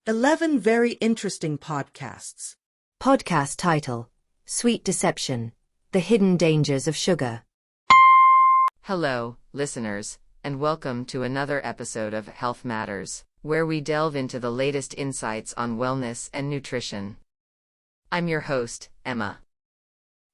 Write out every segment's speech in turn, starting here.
11 very interesting podcasts. Podcast title: Sweet Deception: The Hidden Dangers of Sugar. Hello, listeners, and welcome to another episode of Health Matters, where we delve into the latest insights on wellness and nutrition. I'm your host, Emma.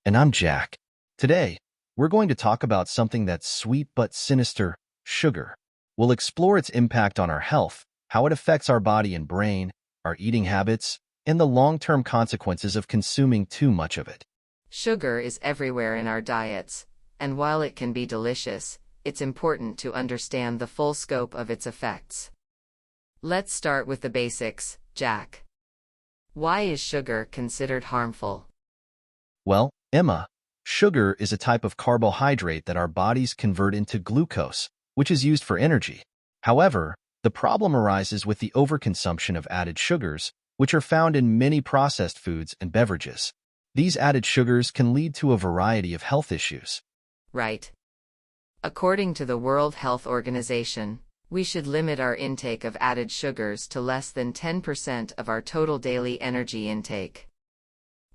And I'm Jack. Today, we're going to talk about something that's sweet but sinister: sugar. We'll explore its impact on our health, how it affects our body and brain, our eating habits, and the long-term consequences of consuming too much of it. Sugar is everywhere in our diets, and while it can be delicious, it's important to understand the full scope of its effects. Let's start with the basics, Jack. Why is sugar considered harmful? Well, Emma, sugar is a type of carbohydrate that our bodies convert into glucose, which is used for energy. However, the problem arises with the overconsumption of added sugars, which are found in many processed foods and beverages. These added sugars can lead to a variety of health issues. Right. According to the World Health Organization, we should limit our intake of added sugars to less than 10% of our total daily energy intake.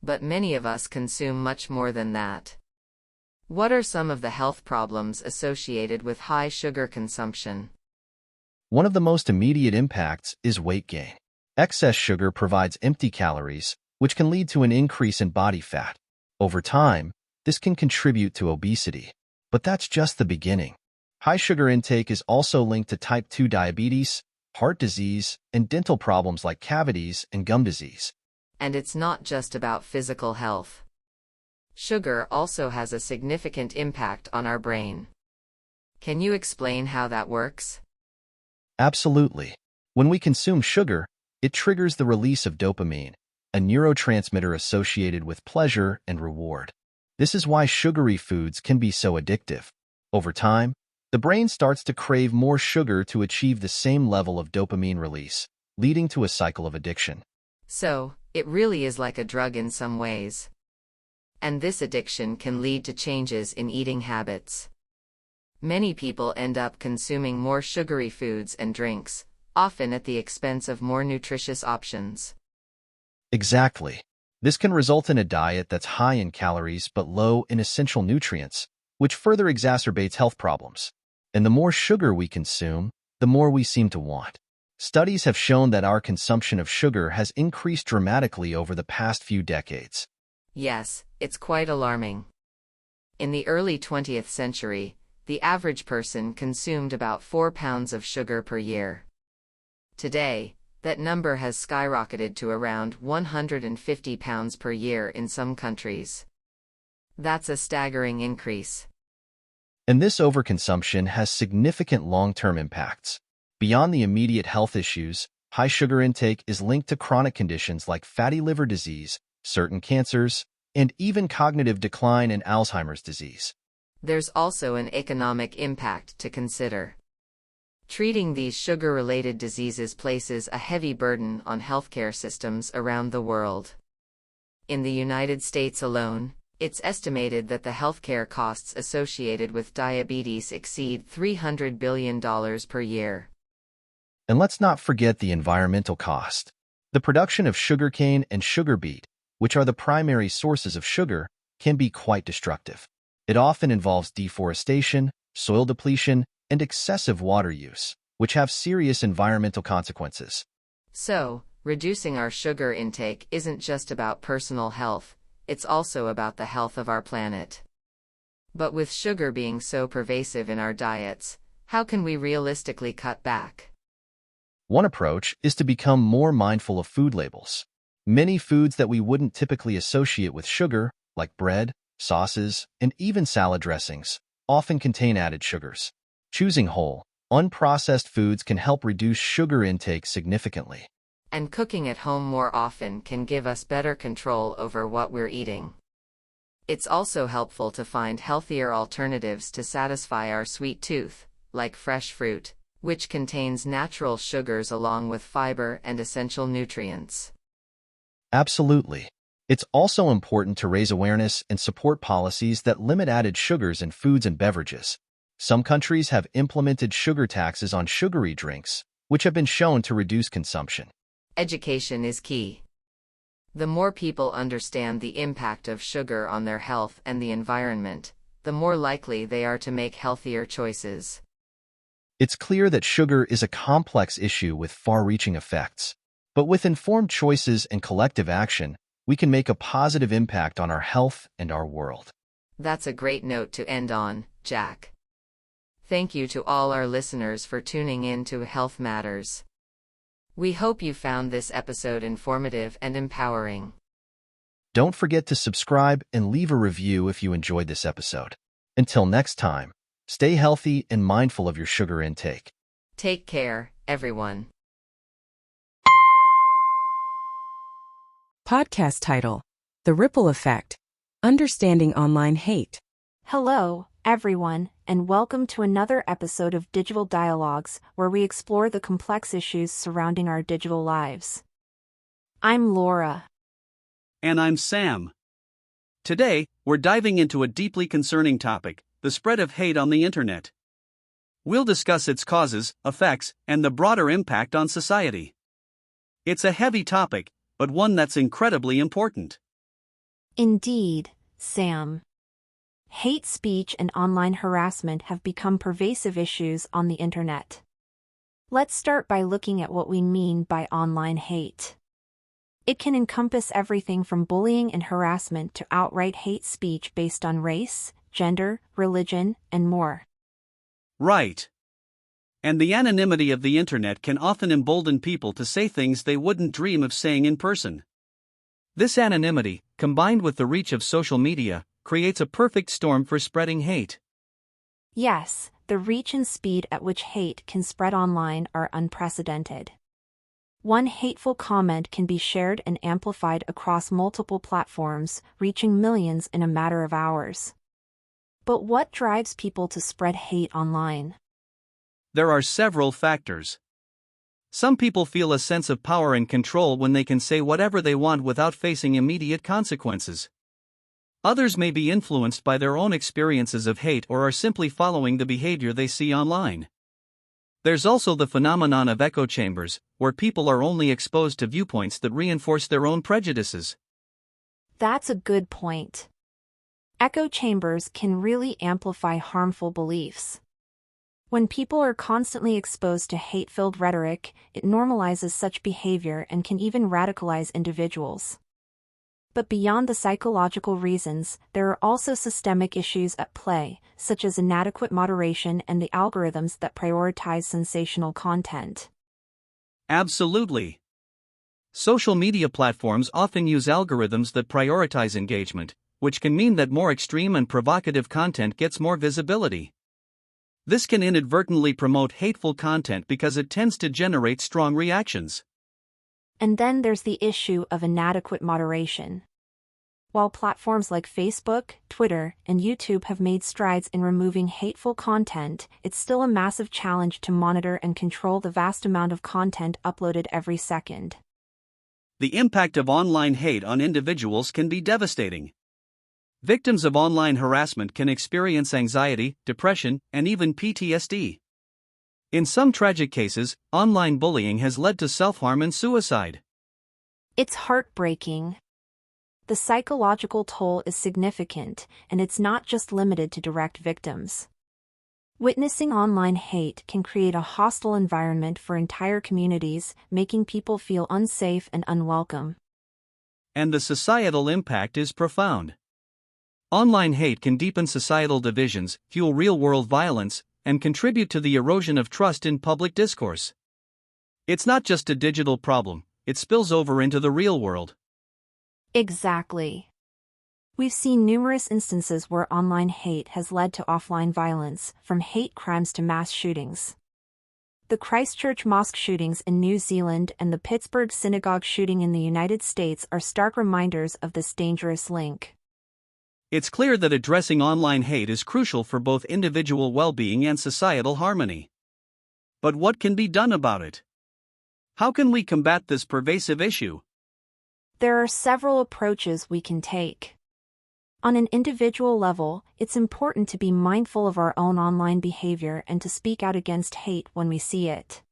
But many of us consume much more than that. What are some of the health problems associated with high sugar consumption? One of the most immediate impacts is weight gain. Excess sugar provides empty calories, which can lead to an increase in body fat. Over time, this can contribute to obesity. But that's just the beginning. High sugar intake is also linked to type 2 diabetes, heart disease, and dental problems like cavities and gum disease. And it's not just about physical health. Sugar also has a significant impact on our brain. Can you explain how that works? Absolutely. When we consume sugar, it triggers the release of dopamine, a neurotransmitter associated with pleasure and reward. This is why sugary foods can be so addictive. Over time, the brain starts to crave more sugar to achieve the same level of dopamine release, leading to a cycle of addiction. So, it really is like a drug in some ways. And this addiction can lead to changes in eating habits. Many people end up consuming more sugary foods and drinks, often at the expense of more nutritious options. Exactly. This can result in a diet that's high in calories but low in essential nutrients, which further exacerbates health problems. And the more sugar we consume, the more we seem to want. Studies have shown that our consumption of sugar has increased dramatically over the past few decades. Yes, it's quite alarming. In the early 20th century, the average person consumed about 4 pounds of sugar per year. Today, that number has skyrocketed to around 150 pounds per year in some countries. That's a staggering increase. And this overconsumption has significant long-term impacts. Beyond the immediate health issues, high sugar intake is linked to chronic conditions like fatty liver disease, certain cancers, and even cognitive decline and Alzheimer's disease. There's also an economic impact to consider. Treating these sugar-related diseases places a heavy burden on healthcare systems around the world. In the United States alone, it's estimated that the healthcare costs associated with diabetes exceed $300 billion per year. And let's not forget the environmental cost. The production of sugarcane and sugar beet, which are the primary sources of sugar, can be quite destructive. It often involves deforestation, soil depletion, and excessive water use, which have serious environmental consequences. So, reducing our sugar intake isn't just about personal health, it's also about the health of our planet. But with sugar being so pervasive in our diets, how can we realistically cut back? One approach is to become more mindful of food labels. Many foods that we wouldn't typically associate with sugar, like bread, sauces, and even salad dressings, often contain added sugars. Choosing whole, unprocessed foods can help reduce sugar intake significantly. And cooking at home more often can give us better control over what we're eating. It's also helpful to find healthier alternatives to satisfy our sweet tooth, like fresh fruit, which contains natural sugars along with fiber and essential nutrients. Absolutely. It's also important to raise awareness and support policies that limit added sugars in foods and beverages. Some countries have implemented sugar taxes on sugary drinks, which have been shown to reduce consumption. Education is key. The more people understand the impact of sugar on their health and the environment, the more likely they are to make healthier choices. It's clear that sugar is a complex issue with far-reaching effects. But with informed choices and collective action, we can make a positive impact on our health and our world. That's a great note to end on, Jack. Thank you to all our listeners for tuning in to Health Matters. We hope you found this episode informative and empowering. Don't forget to subscribe and leave a review if you enjoyed this episode. Until next time, stay healthy and mindful of your sugar intake. Take care, everyone. Podcast title: The Ripple Effect: Understanding Online Hate. Hello, everyone, and welcome to another episode of Digital Dialogues, where we explore the complex issues surrounding our digital lives. I'm Laura. And I'm Sam. Today, we're diving into a deeply concerning topic: the spread of hate on the internet. We'll discuss its causes, effects, and the broader impact on society. It's a heavy topic, but one that's incredibly important. Indeed, Sam. Hate speech and online harassment have become pervasive issues on the internet. Let's start by looking at what we mean by online hate. It can encompass everything from bullying and harassment to outright hate speech based on race, gender, religion, and more. Right. And the anonymity of the internet can often embolden people to say things they wouldn't dream of saying in person. This anonymity, combined with the reach of social media, creates a perfect storm for spreading hate. Yes, the reach and speed at which hate can spread online are unprecedented. One hateful comment can be shared and amplified across multiple platforms, reaching millions in a matter of hours. But what drives people to spread hate online? There are several factors. Some people feel a sense of power and control when they can say whatever they want without facing immediate consequences. Others may be influenced by their own experiences of hate or are simply following the behavior they see online. There's also the phenomenon of echo chambers, where people are only exposed to viewpoints that reinforce their own prejudices. That's a good point. Echo chambers can really amplify harmful beliefs. When people are constantly exposed to hate-filled rhetoric, it normalizes such behavior and can even radicalize individuals. But beyond the psychological reasons, there are also systemic issues at play, such as inadequate moderation and the algorithms that prioritize sensational content. Absolutely. Social media platforms often use algorithms that prioritize engagement, which can mean that more extreme and provocative content gets more visibility. This can inadvertently promote hateful content because it tends to generate strong reactions. And then there's the issue of inadequate moderation. While platforms like Facebook, Twitter, and YouTube have made strides in removing hateful content, it's still a massive challenge to monitor and control the vast amount of content uploaded every second. The impact of online hate on individuals can be devastating. Victims of online harassment can experience anxiety, depression, and even PTSD. In some tragic cases, online bullying has led to self-harm and suicide. It's heartbreaking. The psychological toll is significant, and it's not just limited to direct victims. Witnessing online hate can create a hostile environment for entire communities, making people feel unsafe and unwelcome. And the societal impact is profound. Online hate can deepen societal divisions, fuel real-world violence, and contribute to the erosion of trust in public discourse. It's not just a digital problem, it spills over into the real world. Exactly. We've seen numerous instances where online hate has led to offline violence, from hate crimes to mass shootings. The Christchurch mosque shootings in New Zealand and the Pittsburgh synagogue shooting in the United States are stark reminders of this dangerous link. It's clear that addressing online hate is crucial for both individual well-being and societal harmony. But what can be done about it? How can we combat this pervasive issue? There are several approaches we can take. On an individual level, it's important to be mindful of our own online behavior and to speak out against hate when we see it.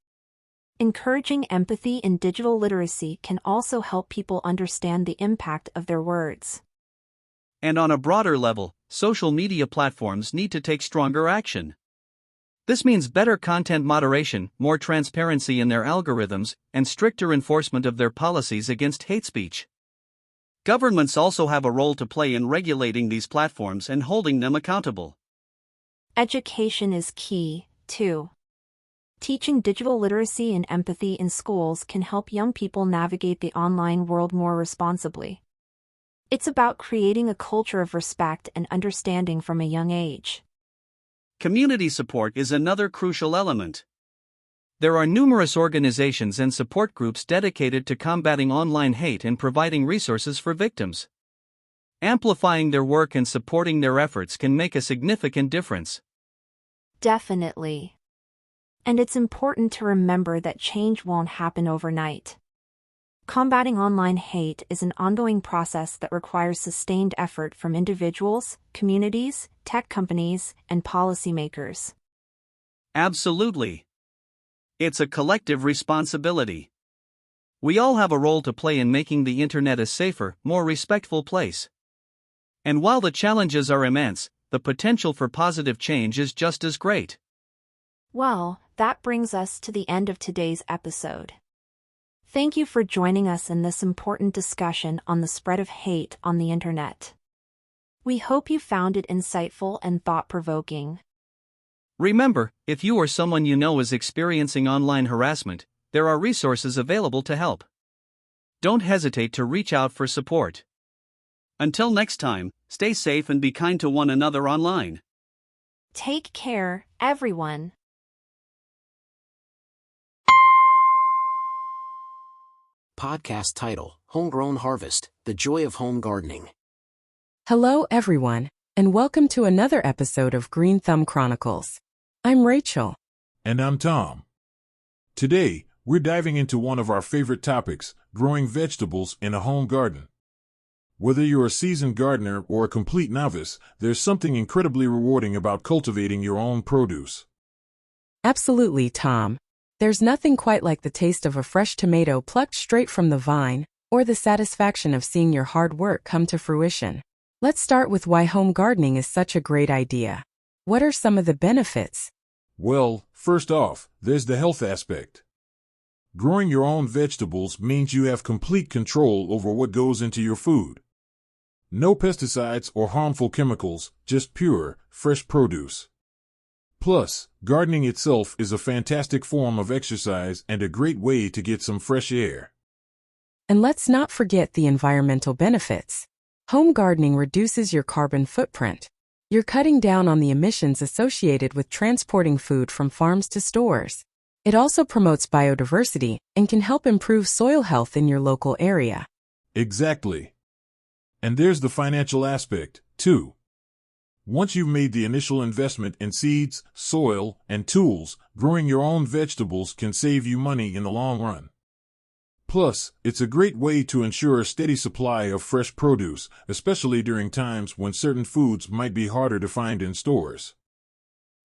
Encouraging empathy and digital literacy can also help people understand the impact of their words. And on a broader level, social media platforms need to take stronger action. This means better content moderation, more transparency in their algorithms, and stricter enforcement of their policies against hate speech. Governments also have a role to play in regulating these platforms and holding them accountable. Education is key, too. Teaching digital literacy and empathy in schools can help young people navigate the online world more responsibly. It's about creating a culture of respect and understanding from a young age. Community support is another crucial element. There are numerous organizations and support groups dedicated to combating online hate and providing resources for victims. Amplifying their work and supporting their efforts can make a significant difference. Definitely. And it's important to remember that change won't happen overnight. Combating online hate is an ongoing process that requires sustained effort from individuals, communities, tech companies, and policymakers. Absolutely. It's a collective responsibility. We all have a role to play in making the internet a safer, more respectful place. And while the challenges are immense, the potential for positive change is just as great. Well, that brings us to the end of today's episode. Thank you for joining us in this important discussion on the spread of hate on the internet. We hope you found it insightful and thought-provoking. Remember, if you or someone you know is experiencing online harassment, there are resources available to help. Don't hesitate to reach out for support. Until next time, stay safe and be kind to one another online. Take care, everyone. Podcast title: Homegrown Harvest, The Joy of Home Gardening. Hello, everyone, and welcome to another episode of Green Thumb Chronicles. I'm Rachel. And I'm Tom. Today, we're diving into one of our favorite topics, growing vegetables in a home garden. Whether you're a seasoned gardener or a complete novice, there's something incredibly rewarding about cultivating your own produce. Absolutely, Tom. There's nothing quite like the taste of a fresh tomato plucked straight from the vine, or the satisfaction of seeing your hard work come to fruition. Let's start with why home gardening is such a great idea. What are some of the benefits? Well, first off, there's the health aspect. Growing your own vegetables means you have complete control over what goes into your food. No pesticides or harmful chemicals, just pure, fresh produce. Plus, gardening itself is a fantastic form of exercise and a great way to get some fresh air. And let's not forget the environmental benefits. Home gardening reduces your carbon footprint. You're cutting down on the emissions associated with transporting food from farms to stores. It also promotes biodiversity and can help improve soil health in your local area. Exactly. And there's the financial aspect, too. Once you've made the initial investment in seeds, soil, and tools, growing your own vegetables can save you money in the long run. Plus, it's a great way to ensure a steady supply of fresh produce, especially during times when certain foods might be harder to find in stores.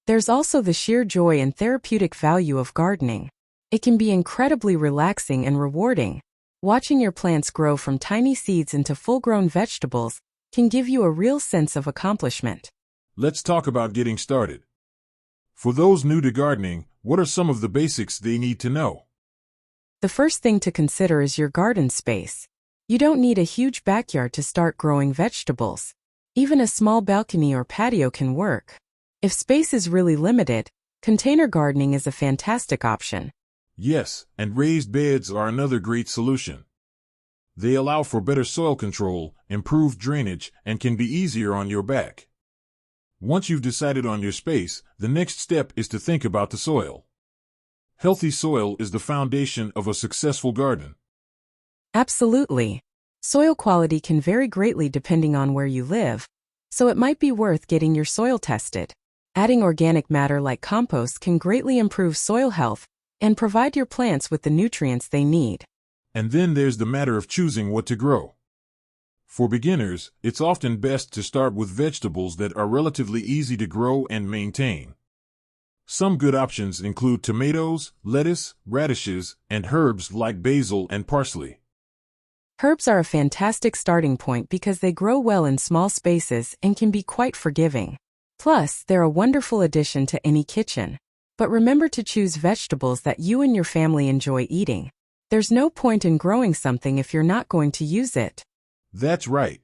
There's also the sheer joy and therapeutic value of gardening. It can be incredibly relaxing and rewarding. Watching your plants grow from tiny seeds into full-grown vegetables can give you a real sense of accomplishment. Let's talk about getting started. For those new to gardening, what are some of the basics they need to know? The first thing to consider is your garden space. You don't need a huge backyard to start growing vegetables. Even a small balcony or patio can work. If space is really limited, container gardening is a fantastic option. Yes, and raised beds are another great solution. They allow for better soil control, improved drainage, and can be easier on your back. Once you've decided on your space, the next step is to think about the soil. Healthy soil is the foundation of a successful garden. Absolutely. Soil quality can vary greatly depending on where you live, so it might be worth getting your soil tested. Adding organic matter like compost can greatly improve soil health and provide your plants with the nutrients they need. And then there's the matter of choosing what to grow. For beginners, it's often best to start with vegetables that are relatively easy to grow and maintain. Some good options include tomatoes, lettuce, radishes, and herbs like basil and parsley. Herbs are a fantastic starting point because they grow well in small spaces and can be quite forgiving. Plus, they're a wonderful addition to any kitchen. But remember to choose vegetables that you and your family enjoy eating. There's no point in growing something if you're not going to use it. That's right.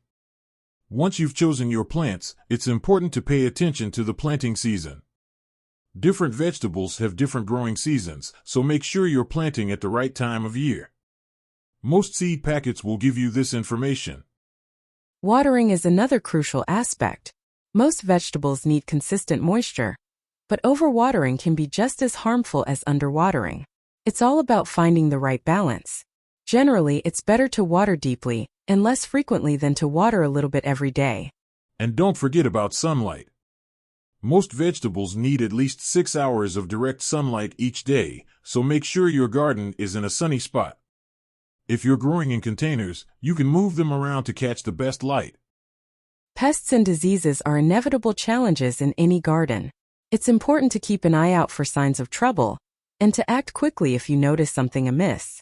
Once you've chosen your plants, it's important to pay attention to the planting season. Different vegetables have different growing seasons, so make sure you're planting at the right time of year. Most seed packets will give you this information. Watering is another crucial aspect. Most vegetables need consistent moisture, but overwatering can be just as harmful as underwatering. It's all about finding the right balance. Generally, it's better to water deeply and less frequently than to water a little bit every day. And don't forget about sunlight. Most vegetables need at least 6 hours of direct sunlight each day, so make sure your garden is in a sunny spot. If you're growing in containers, you can move them around to catch the best light. Pests and diseases are inevitable challenges in any garden. It's important to keep an eye out for signs of trouble and to act quickly if you notice something amiss.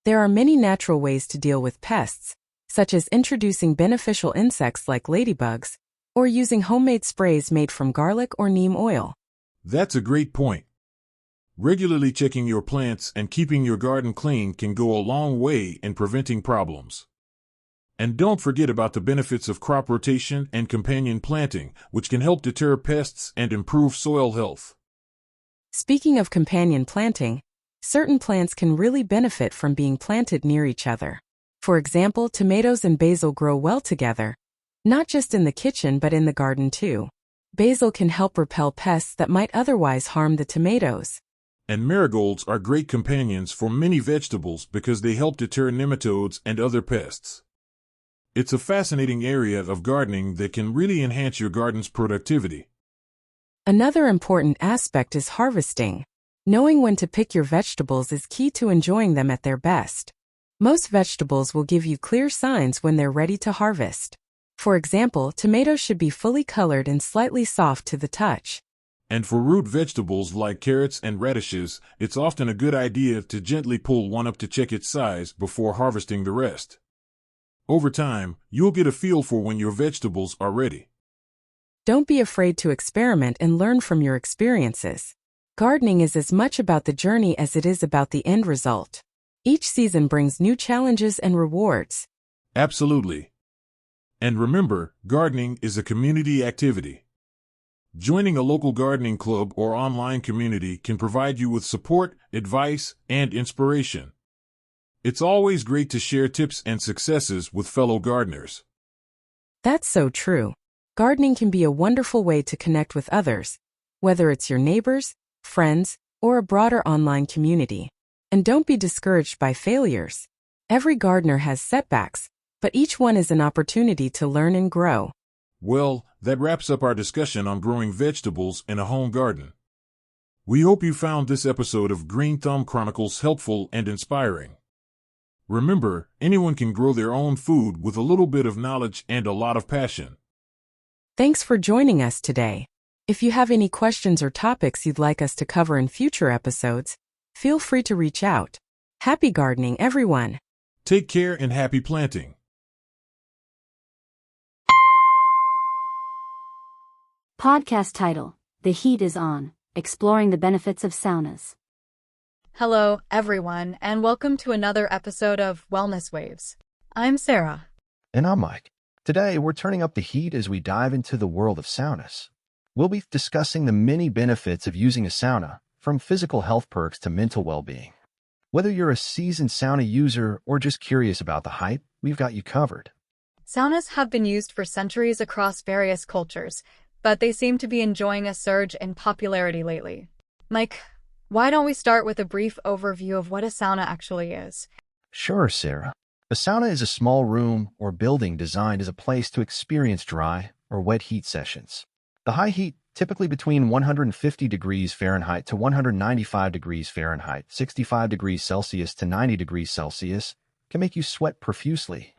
There are many natural ways to deal with pests, such as introducing beneficial insects like ladybugs, or using homemade sprays made from garlic or neem oil. That's a great point. Regularly checking your plants and keeping your garden clean can go a long way in preventing problems. And don't forget about the benefits of crop rotation and companion planting, which can help deter pests and improve soil health. Speaking of companion planting, certain plants can really benefit from being planted near each other. For example, tomatoes and basil grow well together, not just in the kitchen but in the garden too. Basil can help repel pests that might otherwise harm the tomatoes. And marigolds are great companions for many vegetables because they help deter nematodes and other pests. It's a fascinating area of gardening that can really enhance your garden's productivity. Another important aspect is harvesting. Knowing when to pick your vegetables is key to enjoying them at their best. Most vegetables will give you clear signs when they're ready to harvest. For example, tomatoes should be fully colored and slightly soft to the touch. And for root vegetables like carrots and radishes, it's often a good idea to gently pull one up to check its size before harvesting the rest. Over time, you'll get a feel for when your vegetables are ready. Don't be afraid to experiment and learn from your experiences. Gardening is as much about the journey as it is about the end result. Each season brings new challenges and rewards. Absolutely. And remember, gardening is a community activity. Joining a local gardening club or online community can provide you with support, advice, and inspiration. It's always great to share tips and successes with fellow gardeners. That's so true. Gardening can be a wonderful way to connect with others, whether it's your neighbors, friends, or a broader online community. And don't be discouraged by failures. Every gardener has setbacks, but each one is an opportunity to learn and grow. Well, that wraps up our discussion on growing vegetables in a home garden. We hope you found this episode of Green Thumb Chronicles helpful and inspiring. Remember, anyone can grow their own food with a little bit of knowledge and a lot of passion. Thanks for joining us today. If you have any questions or topics you'd like us to cover in future episodes, feel free to reach out. Happy gardening, everyone! Take care and happy planting. Podcast title: The Heat is On, Exploring the Benefits of Saunas. Hello, everyone, and welcome to another episode of Wellness Waves. I'm Sarah. And I'm Mike. Today, we're turning up the heat as we dive into the world of saunas. We'll be discussing the many benefits of using a sauna, from physical health perks to mental well-being. Whether you're a seasoned sauna user or just curious about the hype, we've got you covered. Saunas have been used for centuries across various cultures, but they seem to be enjoying a surge in popularity lately. Mike, why don't we start with a brief overview of what a sauna actually is? Sure, Sarah. A sauna is a small room or building designed as a place to experience dry or wet heat sessions. The high heat, typically between 150 degrees Fahrenheit to 195 degrees Fahrenheit, 65 degrees Celsius to 90 degrees Celsius, can make you sweat profusely.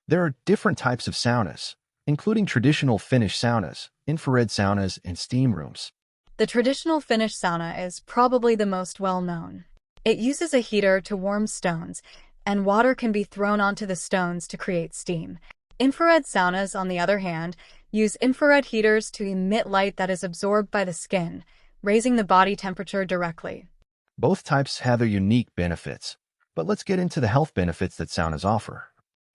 There are different types of saunas, including traditional Finnish saunas, infrared saunas, and steam rooms. The traditional Finnish sauna is probably the most well-known. It uses a heater to warm stones, and water can be thrown onto the stones to create steam. Infrared saunas, on the other hand, use infrared heaters to emit light that is absorbed by the skin, raising the body temperature directly. Both types have their unique benefits, but let's get into the health benefits that saunas offer.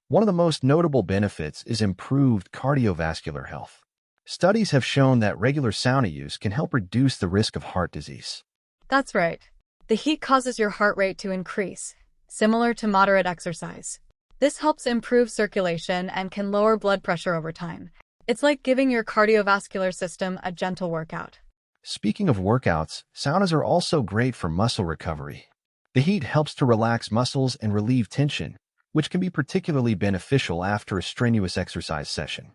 One of the most notable benefits is improved cardiovascular health. Studies have shown that regular sauna use can help reduce the risk of heart disease. That's right. The heat causes your heart rate to increase, similar to moderate exercise. This helps improve circulation and can lower blood pressure over time. It's like giving your cardiovascular system a gentle workout. Speaking of workouts, saunas are also great for muscle recovery. The heat helps to relax muscles and relieve tension, which can be particularly beneficial after a strenuous exercise session.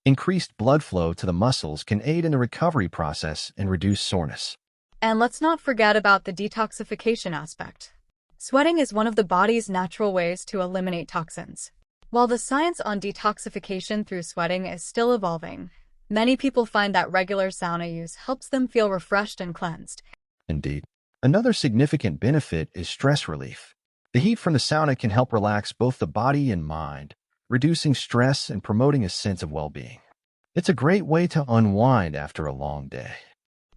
Increased blood flow to the muscles can aid in the recovery process and reduce soreness. And let's not forget about the detoxification aspect. Sweating is one of the body's natural ways to eliminate toxins. While the science on detoxification through sweating is still evolving, many people find that regular sauna use helps them feel refreshed and cleansed. Indeed. Another significant benefit is stress relief. The heat from the sauna can help relax both the body and mind, reducing stress and promoting a sense of well-being. It's a great way to unwind after a long day.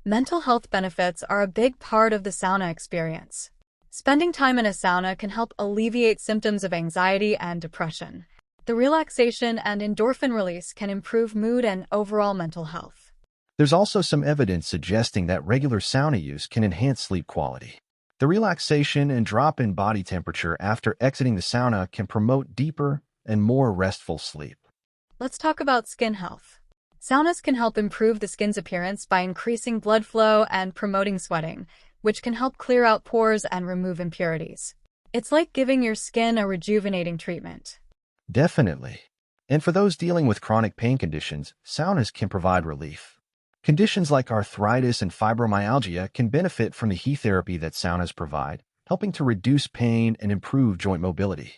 Mental health benefits are a big part of the sauna experience. Spending time in a sauna can help alleviate symptoms of anxiety and depression. The relaxation and endorphin release can improve mood and overall mental health. There's also some evidence suggesting that regular sauna use can enhance sleep quality. The relaxation and drop in body temperature after exiting the sauna can promote deeper and more restful sleep. Let's talk about skin health. Saunas can help improve the skin's appearance by increasing blood flow and promoting sweating, which can help clear out pores and remove impurities. It's like giving your skin a rejuvenating treatment. Definitely. And for those dealing with chronic pain conditions, saunas can provide relief. Conditions like arthritis and fibromyalgia can benefit from the heat therapy that saunas provide, helping to reduce pain and improve joint mobility.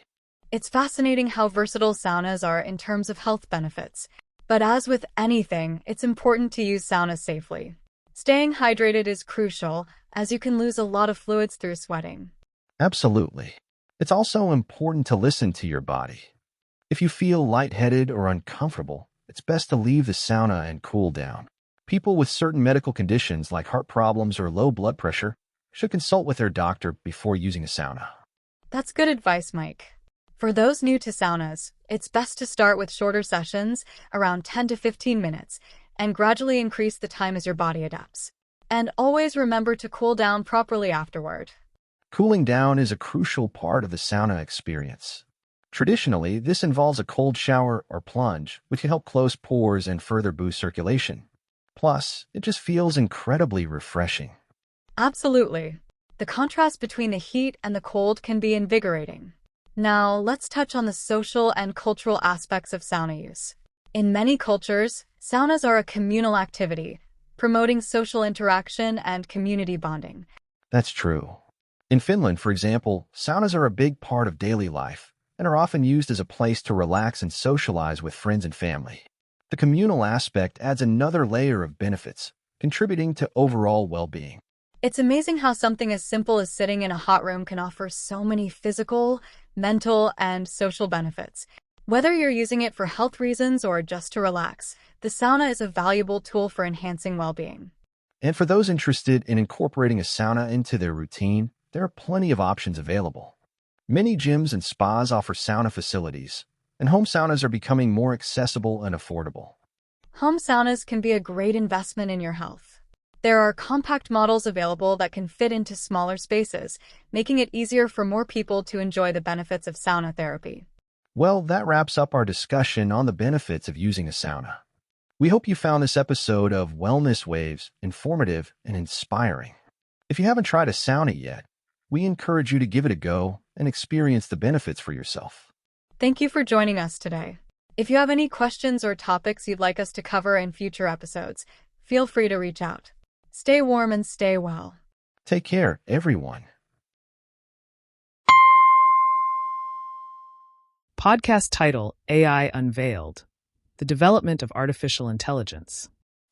It's fascinating how versatile saunas are in terms of health benefits. But as with anything, it's important to use saunas safely. Staying hydrated is crucial, as you can lose a lot of fluids through sweating. Absolutely. It's also important to listen to your body. If you feel lightheaded or uncomfortable, it's best to leave the sauna and cool down. People with certain medical conditions like heart problems or low blood pressure should consult with their doctor before using a sauna. That's good advice, Mike. For those new to saunas, it's best to start with shorter sessions, around 10 to 15 minutes, and gradually increase the time as your body adapts. And always remember to cool down properly afterward. Cooling down is a crucial part of the sauna experience. Traditionally, this involves a cold shower or plunge, which can help close pores and further boost circulation. Plus, it just feels incredibly refreshing. Absolutely. The contrast between the heat and the cold can be invigorating. Now, let's touch on the social and cultural aspects of sauna use. In many cultures, saunas are a communal activity, promoting social interaction and community bonding. That's true. In Finland, for example, saunas are a big part of daily life and are often used as a place to relax and socialize with friends and family. The communal aspect adds another layer of benefits, contributing to overall well-being. It's amazing how something as simple as sitting in a hot room can offer so many physical, mental, and social benefits. Whether you're using it for health reasons or just to relax, the sauna is a valuable tool for enhancing well-being. And for those interested in incorporating a sauna into their routine, there are plenty of options available. Many gyms and spas offer sauna facilities, and home saunas are becoming more accessible and affordable. Home saunas can be a great investment in your health. There are compact models available that can fit into smaller spaces, making it easier for more people to enjoy the benefits of sauna therapy. Well, that wraps up our discussion on the benefits of using a sauna. We hope you found this episode of Wellness Waves informative and inspiring. If you haven't tried a sauna yet, we encourage you to give it a go and experience the benefits for yourself. Thank you for joining us today. If you have any questions or topics you'd like us to cover in future episodes, feel free to reach out. Stay warm and stay well. Take care, everyone. Podcast title: AI Unveiled. The development of artificial intelligence.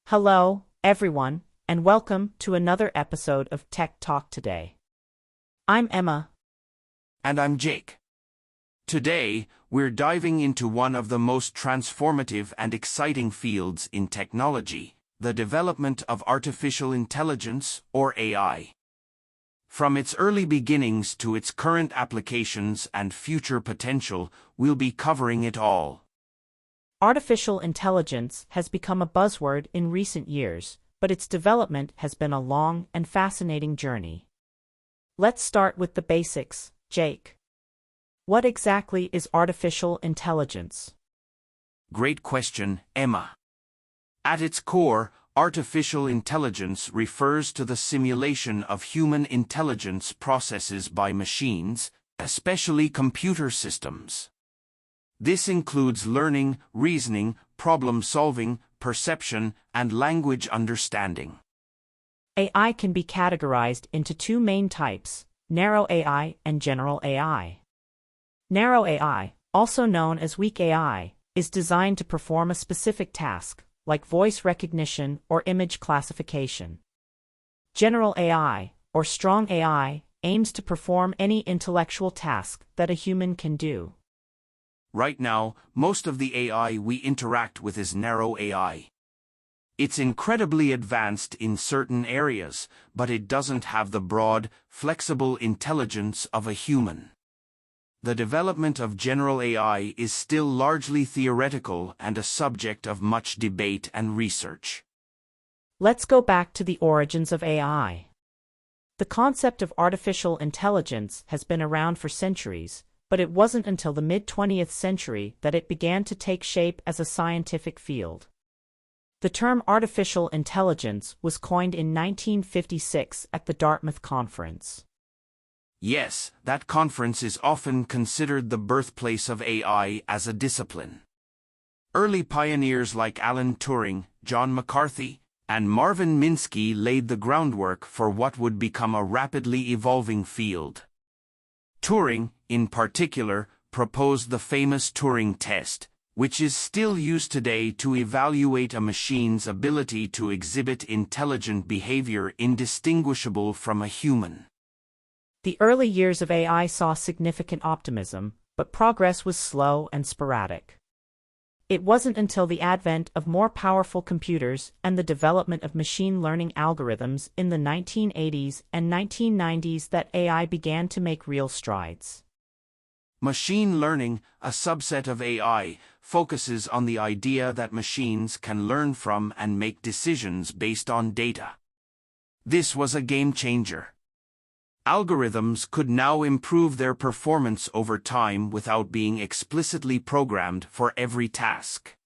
Hello, everyone. and welcome to another episode of Tech Talk Today. I'm Emma. And I'm Jake. Today, we're diving into one of the most transformative and exciting fields in technology, the development of artificial intelligence, or AI. From its early beginnings to its current applications and future potential, we'll be covering it all. Artificial intelligence has become a buzzword in recent years, but its development has been a long and fascinating journey. Let's start with the basics, Jake. What exactly is artificial intelligence? Great question, Emma. At its core, artificial intelligence refers to the simulation of human intelligence processes by machines, especially computer systems. This includes learning, reasoning, problem-solving, perception, and language understanding. AI can be categorized into two main types, narrow AI and general AI. Narrow AI, also known as weak AI, is designed to perform a specific task, like voice recognition or image classification. General AI, or strong AI, aims to perform any intellectual task that a human can do. Right now, most of the AI we interact with is narrow AI. It's incredibly advanced in certain areas, but it doesn't have the broad, flexible intelligence of a human. The development of general AI is still largely theoretical and a subject of much debate and research. Let's go back to the origins of AI. The concept of artificial intelligence has been around for centuries, but it wasn't until the mid-20th century that it began to take shape as a scientific field. The term artificial intelligence was coined in 1956 at the Dartmouth Conference. Yes, that conference is often considered the birthplace of AI as a discipline. Early pioneers like Alan Turing, John McCarthy, and Marvin Minsky laid the groundwork for what would become a rapidly evolving field. Turing, in particular, proposed the famous Turing test, which is still used today to evaluate a machine's ability to exhibit intelligent behavior indistinguishable from a human. The early years of AI saw significant optimism, but progress was slow and sporadic. It wasn't until the advent of more powerful computers and the development of machine learning algorithms in the 1980s and 1990s that AI began to make real strides. Machine learning, a subset of AI, focuses on the idea that machines can learn from and make decisions based on data. This was a game changer. Algorithms could now improve their performance over time without being explicitly programmed for every task.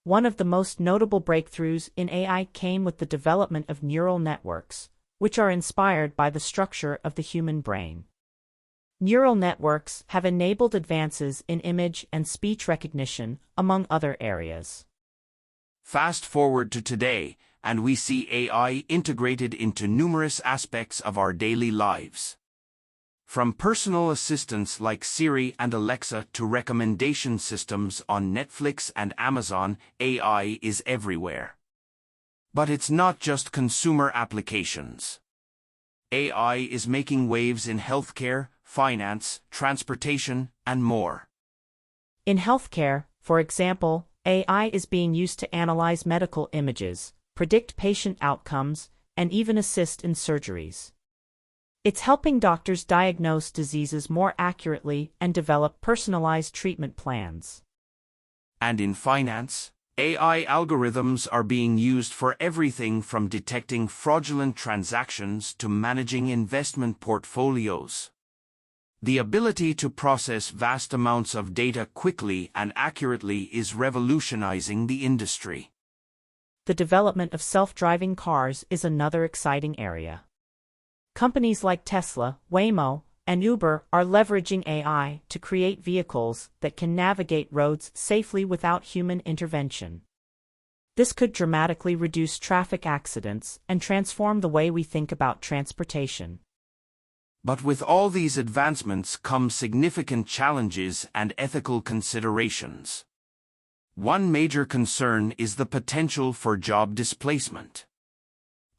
One of the most notable breakthroughs in AI came with the development of neural networks, which are inspired by the structure of the human brain. Neural networks have enabled advances in image and speech recognition, among other areas. Fast forward to today, and we see AI integrated into numerous aspects of our daily lives. From personal assistants like Siri and Alexa to recommendation systems on Netflix and Amazon, AI is everywhere. But it's not just consumer applications. AI is making waves in healthcare, finance, transportation, and more. In healthcare, for example, AI is being used to analyze medical images, predict patient outcomes, and even assist in surgeries. It's helping doctors diagnose diseases more accurately and develop personalized treatment plans. And in finance, AI algorithms are being used for everything from detecting fraudulent transactions to managing investment portfolios. The ability to process vast amounts of data quickly and accurately is revolutionizing the industry. The development of self-driving cars is another exciting area. Companies like Tesla, Waymo, and Uber are leveraging AI to create vehicles that can navigate roads safely without human intervention. This could dramatically reduce traffic accidents and transform the way we think about transportation. But with all these advancements come significant challenges and ethical considerations. One major concern is the potential for job displacement.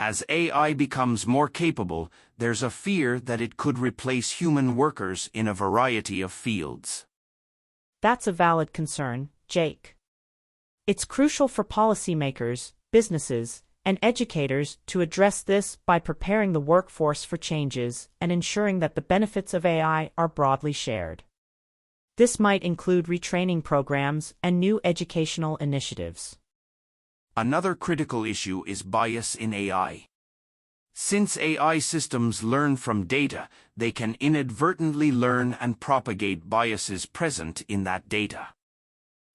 As AI becomes more capable, there's a fear that it could replace human workers in a variety of fields. That's a valid concern, Jake. It's crucial for policymakers, businesses, and educators to address this by preparing the workforce for changes and ensuring that the benefits of AI are broadly shared. This might include retraining programs and new educational initiatives. Another critical issue is bias in AI. Since AI systems learn from data, they can inadvertently learn and propagate biases present in that data.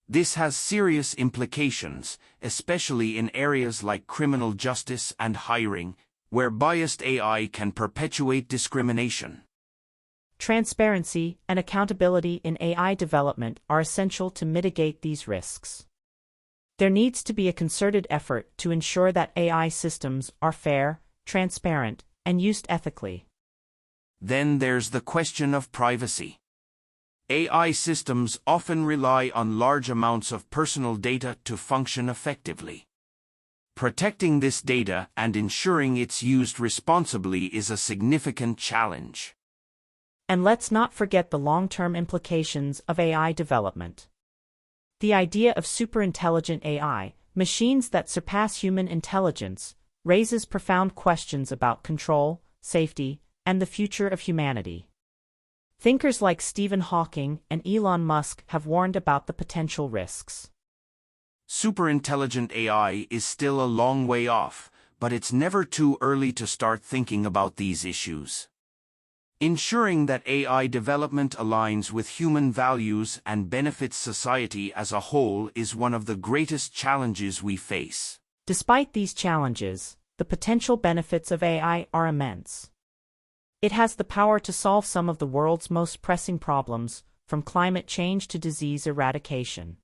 This has serious implications, especially in areas like criminal justice and hiring, where biased AI can perpetuate discrimination. Transparency and accountability in AI development are essential to mitigate these risks. There needs to be a concerted effort to ensure that AI systems are fair, transparent, and used ethically. Then there's the question of privacy. AI systems often rely on large amounts of personal data to function effectively. Protecting this data and ensuring it's used responsibly is a significant challenge. And let's not forget the long-term implications of AI development. The idea of superintelligent AI, machines that surpass human intelligence, raises profound questions about control, safety, and the future of humanity. Thinkers like Stephen Hawking and Elon Musk have warned about the potential risks. Superintelligent AI is still a long way off, but it's never too early to start thinking about these issues. Ensuring that AI development aligns with human values and benefits society as a whole is one of the greatest challenges we face. Despite these challenges, the potential benefits of AI are immense. It has the power to solve some of the world's most pressing problems, from climate change to disease eradication.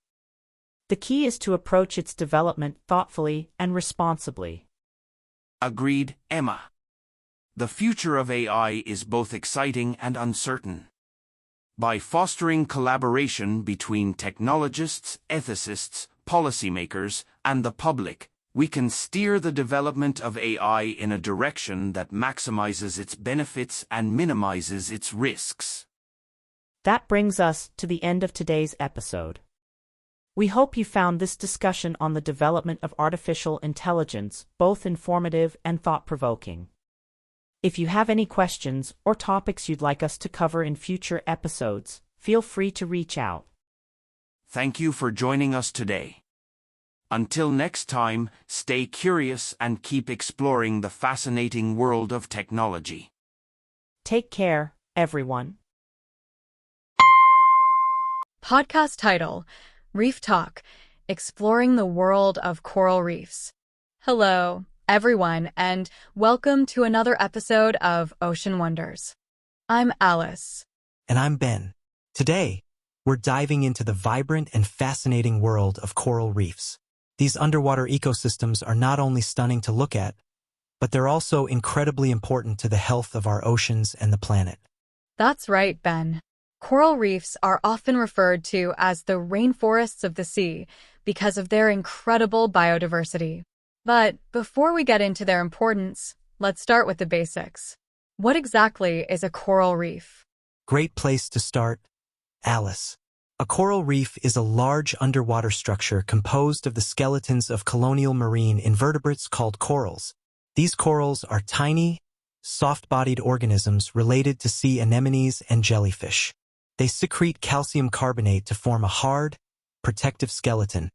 The key is to approach its development thoughtfully and responsibly. Agreed, Emma. The future of AI is both exciting and uncertain. By fostering collaboration between technologists, ethicists, policymakers, and the public, we can steer the development of AI in a direction that maximizes its benefits and minimizes its risks. That brings us to the end of today's episode. We hope you found this discussion on the development of artificial intelligence both informative and thought-provoking. If you have any questions or topics you'd like us to cover in future episodes, feel free to reach out. Thank you for joining us today. Until next time, stay curious and keep exploring the fascinating world of technology. Take care, everyone. Podcast title: Reef Talk, Exploring the World of Coral Reefs. Hello, everyone, and welcome to another episode of Ocean Wonders. I'm Alice. And I'm Ben. Today, we're diving into the vibrant and fascinating world of coral reefs. These underwater ecosystems are not only stunning to look at, but they're also incredibly important to the health of our oceans and the planet. That's right, Ben. Coral reefs are often referred to as the rainforests of the sea because of their incredible biodiversity. But before we get into their importance, let's start with the basics. What exactly is a coral reef? Great place to start, Alice. A coral reef is a large underwater structure composed of the skeletons of colonial marine invertebrates called corals. These corals are tiny, soft-bodied organisms related to sea anemones and jellyfish. They secrete calcium carbonate to form a hard, protective skeleton,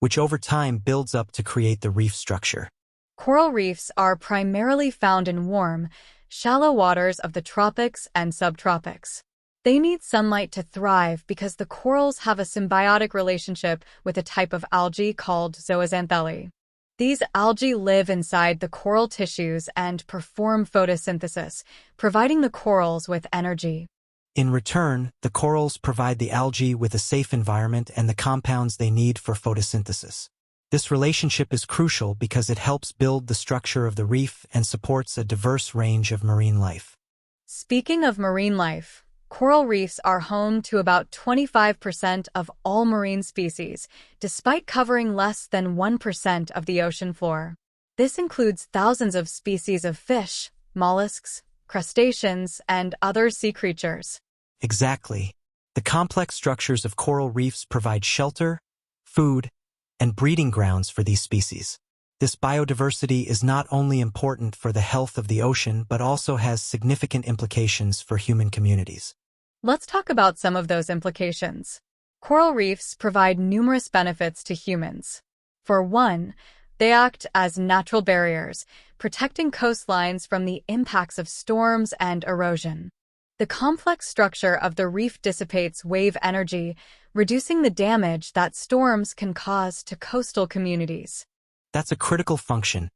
which over time builds up to create the reef structure. Coral reefs are primarily found in warm, shallow waters of the tropics and subtropics. They need sunlight to thrive because the corals have a symbiotic relationship with a type of algae called zooxanthellae. These algae live inside the coral tissues and perform photosynthesis, providing the corals with energy. In return, the corals provide the algae with a safe environment and the compounds they need for photosynthesis. This relationship is crucial because it helps build the structure of the reef and supports a diverse range of marine life. Speaking of marine life, coral reefs are home to about 25% of all marine species, despite covering less than 1% of the ocean floor. This includes thousands of species of fish, mollusks, crustaceans, and other sea creatures. Exactly. The complex structures of coral reefs provide shelter, food, and breeding grounds for these species. This biodiversity is not only important for the health of the ocean but also has significant implications for human communities. Let's talk about some of those implications. Coral reefs provide numerous benefits to humans. For one, they act as natural barriers, protecting coastlines from the impacts of storms and erosion. The complex structure of the reef dissipates wave energy, reducing the damage that storms can cause to coastal communities. That's a critical function,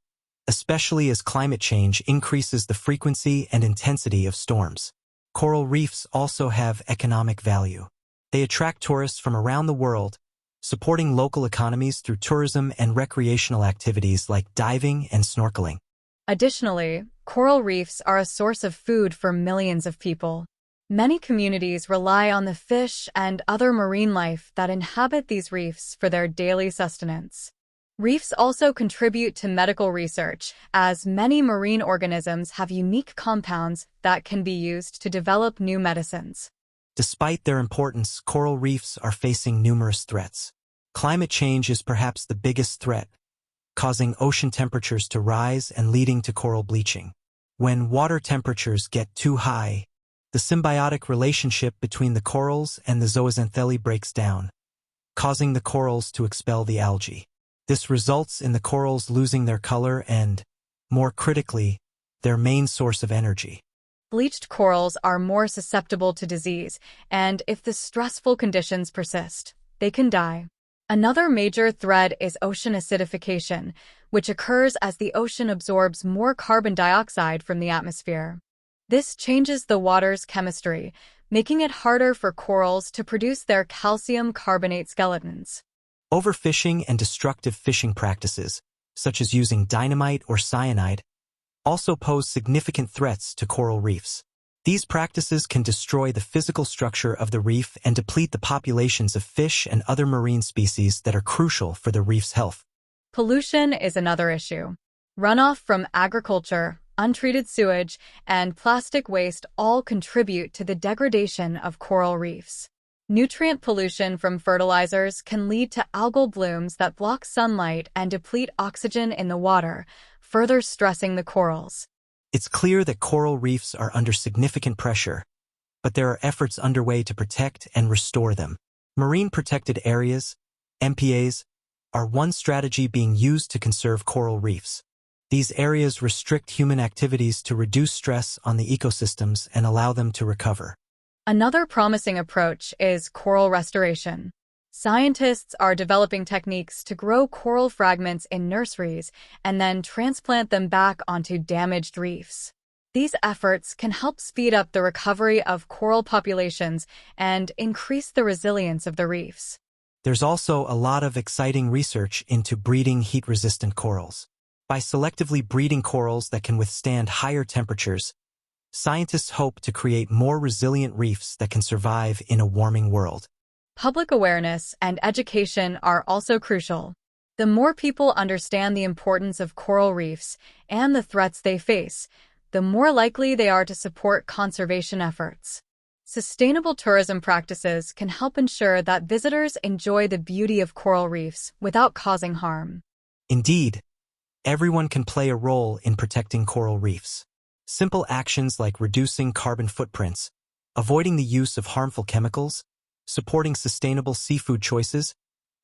especially as climate change increases the frequency and intensity of storms. Coral reefs also have economic value. They attract tourists from around the world, supporting local economies through tourism and recreational activities like diving and snorkeling. Additionally, coral reefs are a source of food for millions of people. Many communities rely on the fish and other marine life that inhabit these reefs for their daily sustenance. Reefs also contribute to medical research, as many marine organisms have unique compounds that can be used to develop new medicines. Despite their importance, coral reefs are facing numerous threats. Climate change is perhaps the biggest threat, causing ocean temperatures to rise and leading to coral bleaching. When water temperatures get too high, the symbiotic relationship between the corals and the zooxanthellae breaks down, causing the corals to expel the algae. This results in the corals losing their color and, more critically, their main source of energy. Bleached corals are more susceptible to disease, and if the stressful conditions persist, they can die. Another major threat is ocean acidification, which occurs as the ocean absorbs more carbon dioxide from the atmosphere. This changes the water's chemistry, making it harder for corals to produce their calcium carbonate skeletons. Overfishing and destructive fishing practices, such as using dynamite or cyanide, also pose significant threats to coral reefs. These practices can destroy the physical structure of the reef and deplete the populations of fish and other marine species that are crucial for the reef's health. Pollution is another issue. Runoff from agriculture, untreated sewage, and plastic waste all contribute to the degradation of coral reefs. Nutrient pollution from fertilizers can lead to algal blooms that block sunlight and deplete oxygen in the water, further stressing the corals. It's clear that coral reefs are under significant pressure, but there are efforts underway to protect and restore them. Marine protected areas, MPAs, are one strategy being used to conserve coral reefs. These areas restrict human activities to reduce stress on the ecosystems and allow them to recover. Another promising approach is coral restoration. Scientists are developing techniques to grow coral fragments in nurseries and then transplant them back onto damaged reefs. These efforts can help speed up the recovery of coral populations and increase the resilience of the reefs. There's also a lot of exciting research into breeding heat-resistant corals. By selectively breeding corals that can withstand higher temperatures, scientists hope to create more resilient reefs that can survive in a warming world. Public awareness and education are also crucial. The more people understand the importance of coral reefs and the threats they face, the more likely they are to support conservation efforts. Sustainable tourism practices can help ensure that visitors enjoy the beauty of coral reefs without causing harm. Indeed, everyone can play a role in protecting coral reefs. Simple actions like reducing carbon footprints, avoiding the use of harmful chemicals, supporting sustainable seafood choices,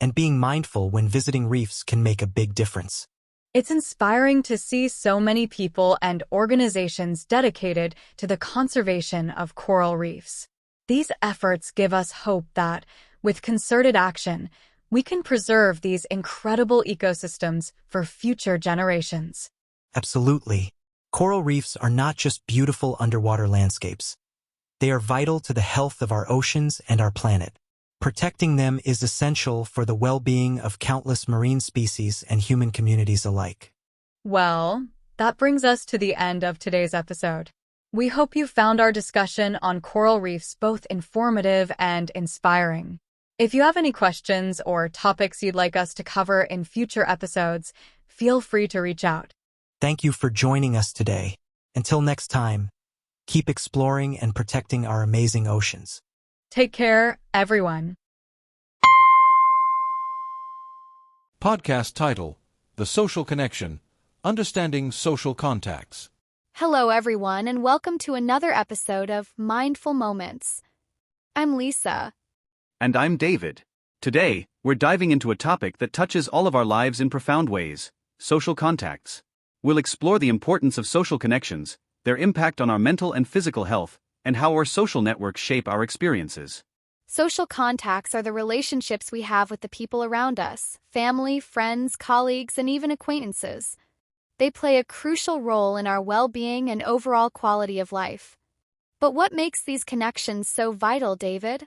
and being mindful when visiting reefs can make a big difference. It's inspiring to see so many people and organizations dedicated to the conservation of coral reefs. These efforts give us hope that, with concerted action, we can preserve these incredible ecosystems for future generations. Absolutely. Coral reefs are not just beautiful underwater landscapes. They are vital to the health of our oceans and our planet. Protecting them is essential for the well-being of countless marine species and human communities alike. Well, that brings us to the end of today's episode. We hope you found our discussion on coral reefs both informative and inspiring. If you have any questions or topics you'd like us to cover in future episodes, feel free to reach out. Thank you for joining us today. Until next time, keep exploring and protecting our amazing oceans. Take care, everyone. Podcast title: The Social Connection, Understanding Social Contacts. Hello, everyone, and welcome to another episode of Mindful Moments. I'm Lisa. And I'm David. Today, we're diving into a topic that touches all of our lives in profound ways: social contacts. We'll explore the importance of social connections, their impact on our mental and physical health, and how our social networks shape our experiences. Social contacts are the relationships we have with the people around us, family, friends, colleagues, and even acquaintances. They play a crucial role in our well-being and overall quality of life. But what makes these connections so vital, David?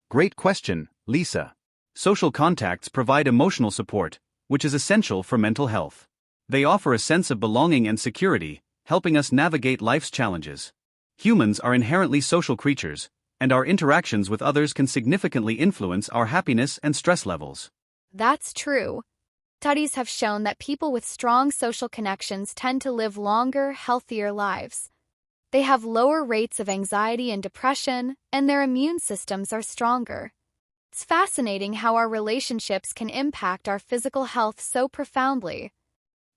Great question, Lisa. Social contacts provide emotional support, which is essential for mental health. They offer a sense of belonging and security, helping us navigate life's challenges. Humans are inherently social creatures, and our interactions with others can significantly influence our happiness and stress levels. That's true. Studies have shown that people with strong social connections tend to live longer, healthier lives. They have lower rates of anxiety and depression, and their immune systems are stronger. It's fascinating how our relationships can impact our physical health so profoundly.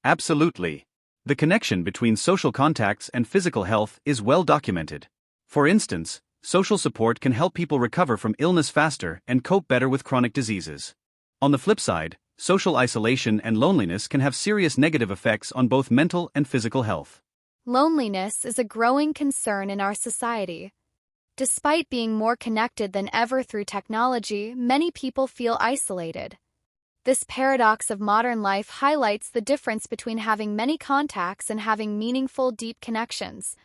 Absolutely. The connection between social contacts and physical health is well documented. For instance, social support can help people recover from illness faster and cope better with chronic diseases. On the flip side, social isolation and loneliness can have serious negative effects on both mental and physical health. Loneliness is a growing concern in our society. Despite being more connected than ever through technology, many people feel isolated. This paradox of modern life highlights the difference between having many contacts and having meaningful, deep connections.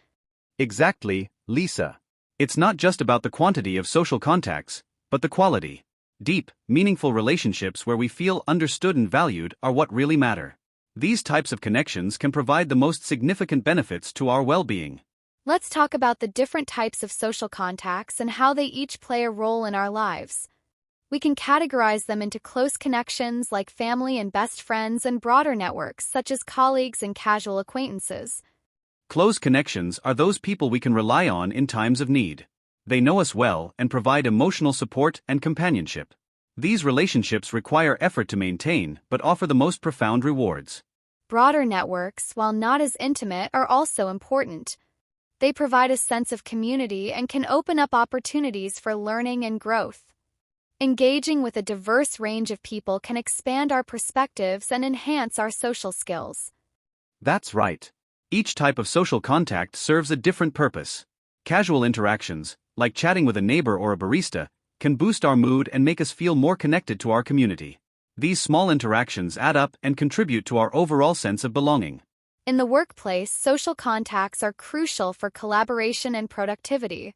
Exactly, Lisa. It's not just about the quantity of social contacts, but the quality. Deep, meaningful relationships where we feel understood and valued are what really matter. These types of connections can provide the most significant benefits to our well-being. Let's talk about the different types of social contacts and how they each play a role in our lives. We can categorize them into close connections like family and best friends and broader networks such as colleagues and casual acquaintances. Close connections are those people we can rely on in times of need. They know us well and provide emotional support and companionship. These relationships require effort to maintain but offer the most profound rewards. Broader networks, while not as intimate, are also important. They provide a sense of community and can open up opportunities for learning and growth. Engaging with a diverse range of people can expand our perspectives and enhance our social skills. That's right. Each type of social contact serves a different purpose. Casual interactions, like chatting with a neighbor or a barista, can boost our mood and make us feel more connected to our community. These small interactions add up and contribute to our overall sense of belonging. In the workplace, social contacts are crucial for collaboration and productivity.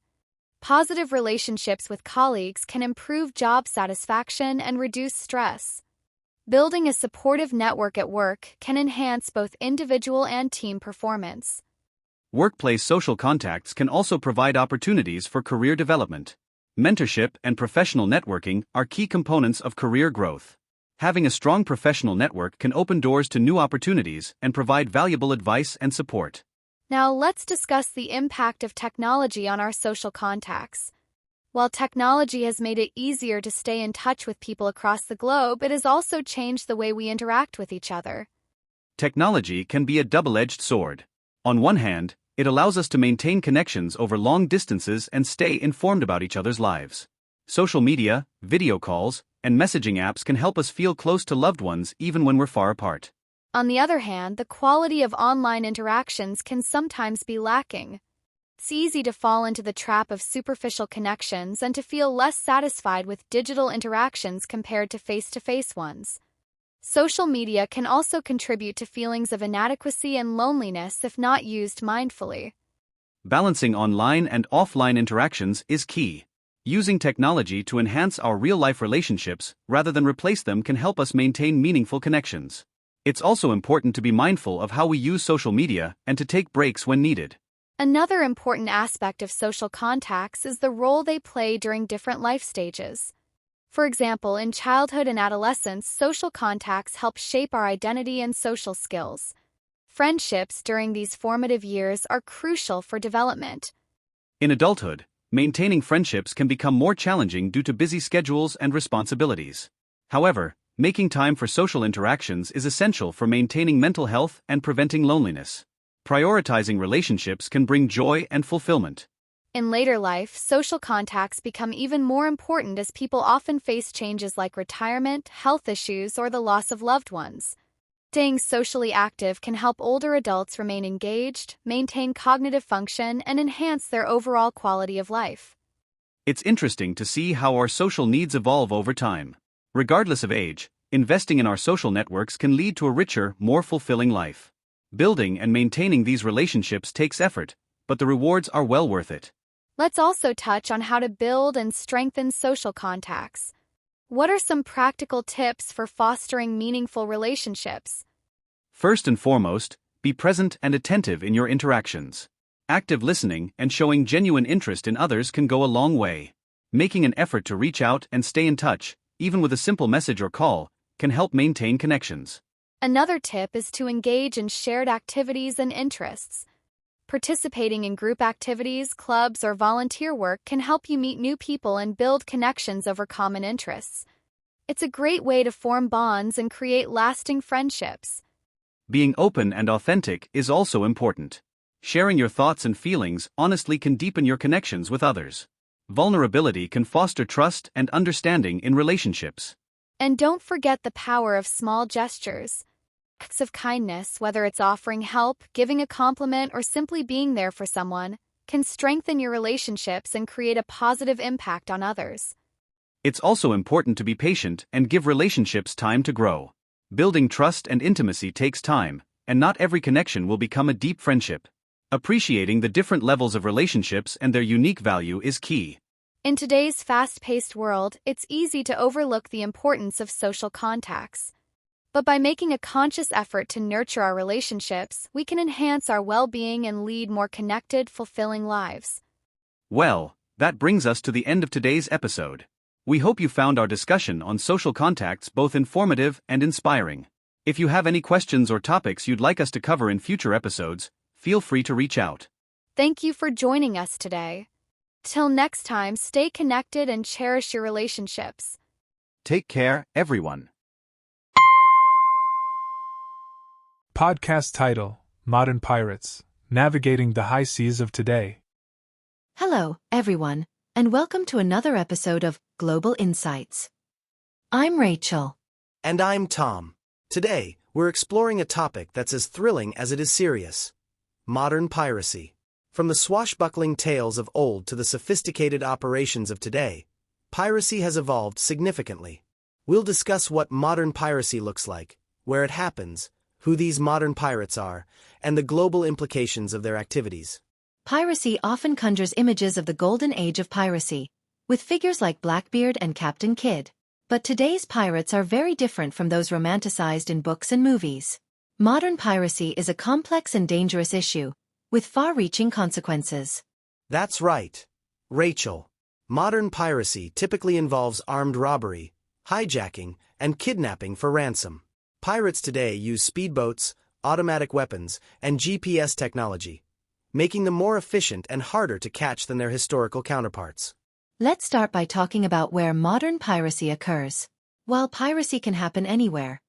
Positive relationships with colleagues can improve job satisfaction and reduce stress. Building a supportive network at work can enhance both individual and team performance. Workplace social contacts can also provide opportunities for career development. Mentorship and professional networking are key components of career growth. Having a strong professional network can open doors to new opportunities and provide valuable advice and support. Now let's discuss the impact of technology on our social contacts. While technology has made it easier to stay in touch with people across the globe, it has also changed the way we interact with each other. Technology can be a double-edged sword. On one hand, it allows us to maintain connections over long distances and stay informed about each other's lives. Social media, video calls, and messaging apps can help us feel close to loved ones even when we're far apart. On the other hand, the quality of online interactions can sometimes be lacking. It's easy to fall into the trap of superficial connections and to feel less satisfied with digital interactions compared to face-to-face ones. Social media can also contribute to feelings of inadequacy and loneliness if not used mindfully. Balancing online and offline interactions is key. Using technology to enhance our real-life relationships rather than replace them can help us maintain meaningful connections. It's also important to be mindful of how we use social media and to take breaks when needed. Another important aspect of social contacts is the role they play during different life stages. For example, in childhood and adolescence, social contacts help shape our identity and social skills. Friendships during these formative years are crucial for development. In adulthood, maintaining friendships can become more challenging due to busy schedules and responsibilities. However, making time for social interactions is essential for maintaining mental health and preventing loneliness. Prioritizing relationships can bring joy and fulfillment. In later life, social contacts become even more important as people often face changes like retirement, health issues, or the loss of loved ones. Staying socially active can help older adults remain engaged, maintain cognitive function, and enhance their overall quality of life. It's interesting to see how our social needs evolve over time. Regardless of age, investing in our social networks can lead to a richer, more fulfilling life. Building and maintaining these relationships takes effort, but the rewards are well worth it. Let's also touch on how to build and strengthen social contacts. What are some practical tips for fostering meaningful relationships? First and foremost, be present and attentive in your interactions. Active listening and showing genuine interest in others can go a long way. Making an effort to reach out and stay in touch, even with a simple message or call, can help maintain connections. Another tip is to engage in shared activities and interests. Participating in group activities, clubs, or volunteer work can help you meet new people and build connections over common interests. It's a great way to form bonds and create lasting friendships. Being open and authentic is also important. Sharing your thoughts and feelings honestly can deepen your connections with others. Vulnerability can foster trust and understanding in relationships. And don't forget the power of small gestures. Acts of kindness, whether it's offering help, giving a compliment, or simply being there for someone, can strengthen your relationships and create a positive impact on others. It's also important to be patient and give relationships time to grow. Building trust and intimacy takes time, and not every connection will become a deep friendship. Appreciating the different levels of relationships and their unique value is key. In today's fast-paced world, it's easy to overlook the importance of social contacts. But by making a conscious effort to nurture our relationships, we can enhance our well-being and lead more connected, fulfilling lives. Well, that brings us to the end of today's episode. We hope you found our discussion on social contacts both informative and inspiring. If you have any questions or topics you'd like us to cover in future episodes, feel free to reach out. Thank you for joining us today. Till next time, stay connected and cherish your relationships. Take care, everyone. Podcast title: Modern Pirates, Navigating the High Seas of Today. Hello, everyone, and welcome to another episode of Global Insights. I'm Rachel. And I'm Tom. Today, we're exploring a topic that's as thrilling as it is serious: modern piracy. From the swashbuckling tales of old to the sophisticated operations of today, piracy has evolved significantly. We'll discuss what modern piracy looks like, where it happens, who these modern pirates are, and the global implications of their activities. Piracy often conjures images of the golden age of piracy, with figures like Blackbeard and Captain Kidd. But today's pirates are very different from those romanticized in books and movies. Modern piracy is a complex and dangerous issue, with far-reaching consequences. That's right, Rachel. Modern piracy typically involves armed robbery, hijacking, and kidnapping for ransom. Pirates today use speedboats, automatic weapons, and GPS technology, making them more efficient and harder to catch than their historical counterparts. Let's start by talking about where modern piracy occurs. While piracy can happen anywhere,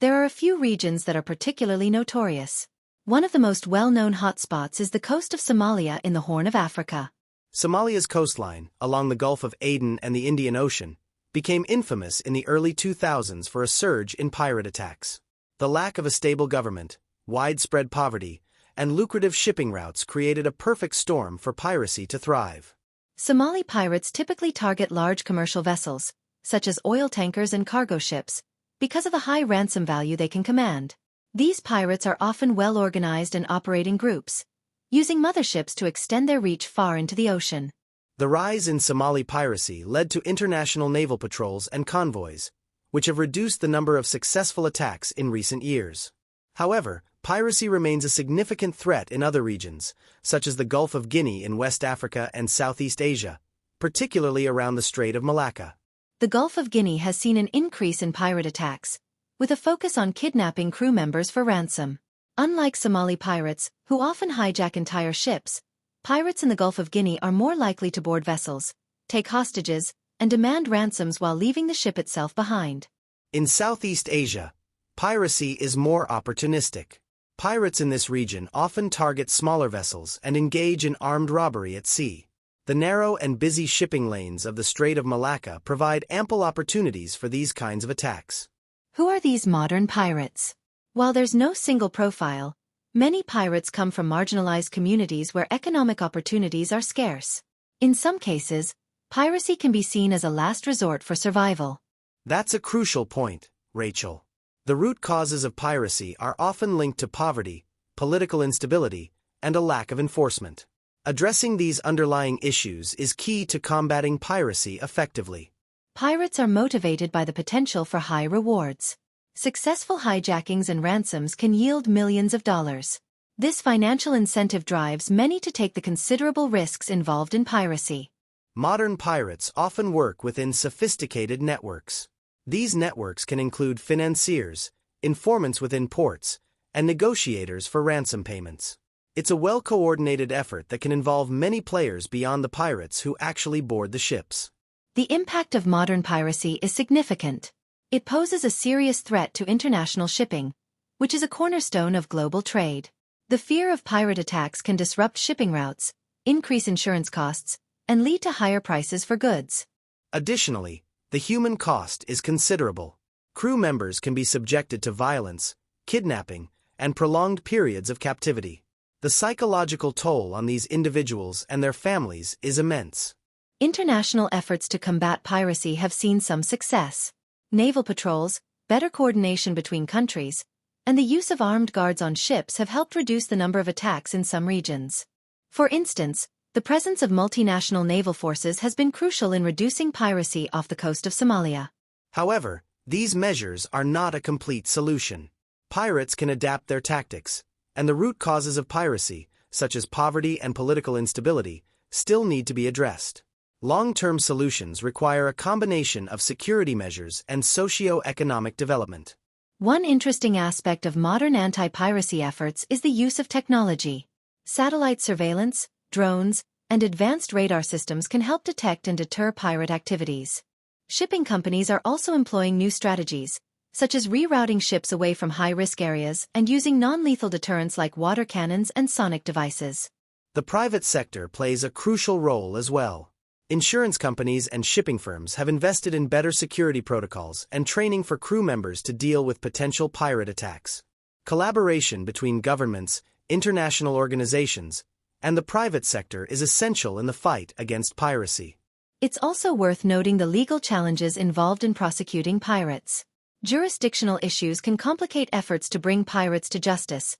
there are a few regions that are particularly notorious. One of the most well-known hotspots is the coast of Somalia in the Horn of Africa. Somalia's coastline, along the Gulf of Aden and the Indian Ocean, became infamous in the early 2000s for a surge in pirate attacks. The lack of a stable government, widespread poverty, and lucrative shipping routes created a perfect storm for piracy to thrive. Somali pirates typically target large commercial vessels, such as oil tankers and cargo ships, because of the high ransom value they can command. These pirates are often well-organized and operate in groups, using motherships to extend their reach far into the ocean. The rise in Somali piracy led to international naval patrols and convoys, which have reduced the number of successful attacks in recent years. However, piracy remains a significant threat in other regions, such as the Gulf of Guinea in West Africa and Southeast Asia, particularly around the Strait of Malacca. the Gulf of Guinea has seen an increase in pirate attacks, with a focus on kidnapping crew members for ransom. Unlike Somali pirates, who often hijack entire ships, pirates in the Gulf of Guinea are more likely to board vessels, take hostages, and demand ransoms while leaving the ship itself behind. In Southeast Asia, piracy is more opportunistic. Pirates in this region often target smaller vessels and engage in armed robbery at sea. The narrow and busy shipping lanes of the Strait of Malacca provide ample opportunities for these kinds of attacks. Who are these modern pirates? While there's no single profile, many pirates come from marginalized communities where economic opportunities are scarce. In some cases, piracy can be seen as a last resort for survival. That's a crucial point, Rachel. The root causes of piracy are often linked to poverty, political instability, and a lack of enforcement. Addressing these underlying issues is key to combating piracy effectively. Pirates are motivated by the potential for high rewards. Successful hijackings and ransoms can yield millions of dollars. This financial incentive drives many to take the considerable risks involved in piracy. Modern pirates often work within sophisticated networks. These networks can include financiers, informants within ports, and negotiators for ransom payments. It's a well-coordinated effort that can involve many players beyond the pirates who actually board the ships. The impact of modern piracy is significant. It poses a serious threat to international shipping, which is a cornerstone of global trade. The fear of pirate attacks can disrupt shipping routes, increase insurance costs, and lead to higher prices for goods. Additionally, the human cost is considerable. Crew members can be subjected to violence, kidnapping, and prolonged periods of captivity. The psychological toll on these individuals and their families is immense. International efforts to combat piracy have seen some success. Naval patrols, better coordination between countries, and the use of armed guards on ships have helped reduce the number of attacks in some regions. For instance, the presence of multinational naval forces has been crucial in reducing piracy off the coast of Somalia. However, these measures are not a complete solution. Pirates can adapt their tactics, and the root causes of piracy, such as poverty and political instability, still need to be addressed. Long-term solutions require a combination of security measures and socio-economic development. One interesting aspect of modern anti-piracy efforts is the use of technology. Satellite surveillance, drones, and advanced radar systems can help detect and deter pirate activities. Shipping companies are also employing new strategies, such as rerouting ships away from high-risk areas and using non-lethal deterrents like water cannons and sonic devices. The private sector plays a crucial role as well. Insurance companies and shipping firms have invested in better security protocols and training for crew members to deal with potential pirate attacks. Collaboration between governments, international organizations, and the private sector is essential in the fight against piracy. It's also worth noting the legal challenges involved in prosecuting pirates. Jurisdictional issues can complicate efforts to bring pirates to justice,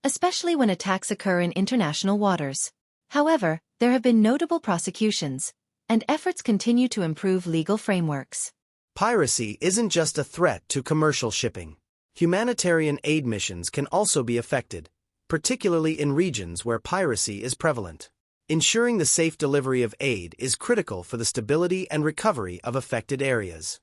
especially when attacks occur in international waters. However, there have been notable prosecutions, and efforts continue to improve legal frameworks. Piracy isn't just a threat to commercial shipping. Humanitarian aid missions can also be affected, particularly in regions where piracy is prevalent. Ensuring the safe delivery of aid is critical for the stability and recovery of affected areas.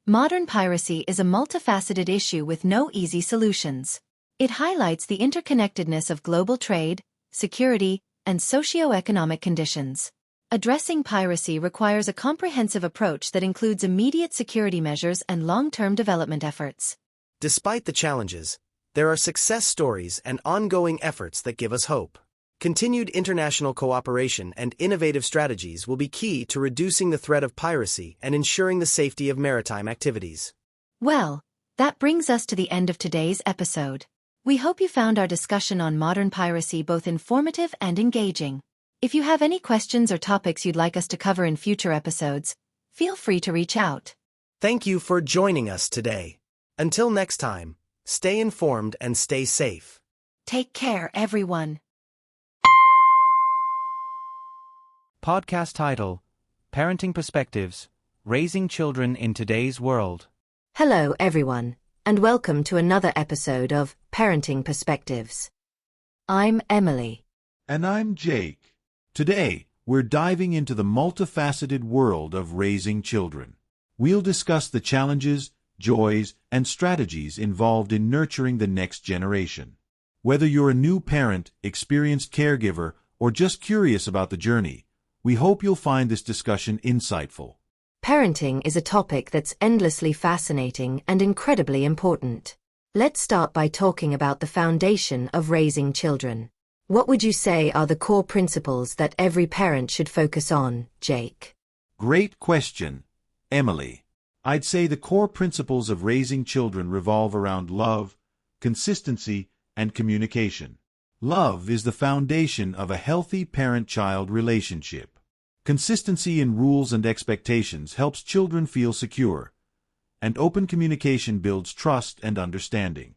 Modern piracy is a multifaceted issue with no easy solutions. It highlights the interconnectedness of global trade, security, and socio-economic conditions. Addressing piracy requires a comprehensive approach that includes immediate security measures and long-term development efforts. Despite the challenges, there are success stories and ongoing efforts that give us hope. Continued international cooperation and innovative strategies will be key to reducing the threat of piracy and ensuring the safety of maritime activities. Well, that brings us to the end of today's episode. We hope you found our discussion on modern piracy both informative and engaging. If you have any questions or topics you'd like us to cover in future episodes, feel free to reach out. Thank you for joining us today. Until next time, stay informed and stay safe. Take care, everyone. Podcast title: Parenting Perspectives, Raising Children in Today's World. Hello, everyone, and welcome to another episode of Parenting Perspectives. I'm Emily. And I'm Jake. Today, we're diving into the multifaceted world of raising children. We'll discuss the challenges, joys, and strategies involved in nurturing the next generation. Whether you're a new parent, experienced caregiver, or just curious about the journey, we hope you'll find this discussion insightful. Parenting is a topic that's endlessly fascinating and incredibly important. Let's start by talking about the foundation of raising children. What would you say are the core principles that every parent should focus on, Jake? Great question, Emily. I'd say the core principles of raising children revolve around love, consistency, and communication. Love is the foundation of a healthy parent-child relationship. Consistency in rules and expectations helps children feel secure, and open communication builds trust and understanding.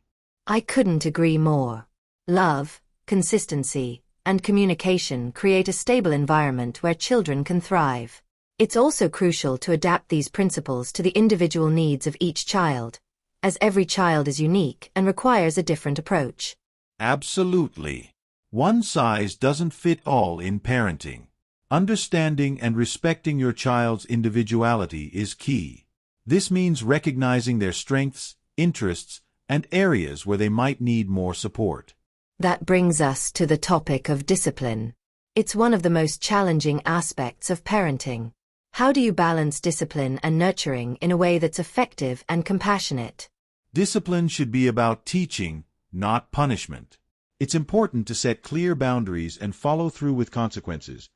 I couldn't agree more. Love, consistency, and communication create a stable environment where children can thrive. It's also crucial to adapt these principles to the individual needs of each child, as every child is unique and requires a different approach. Absolutely. One size doesn't fit all in parenting. Understanding and respecting your child's individuality is key. This means recognizing their strengths, interests, and areas where they might need more support. That brings us to the topic of discipline. It's one of the most challenging aspects of parenting. How do you balance discipline and nurturing in a way that's effective and compassionate? Discipline should be about teaching, not punishment. It's important to set clear boundaries and follow through with consequences,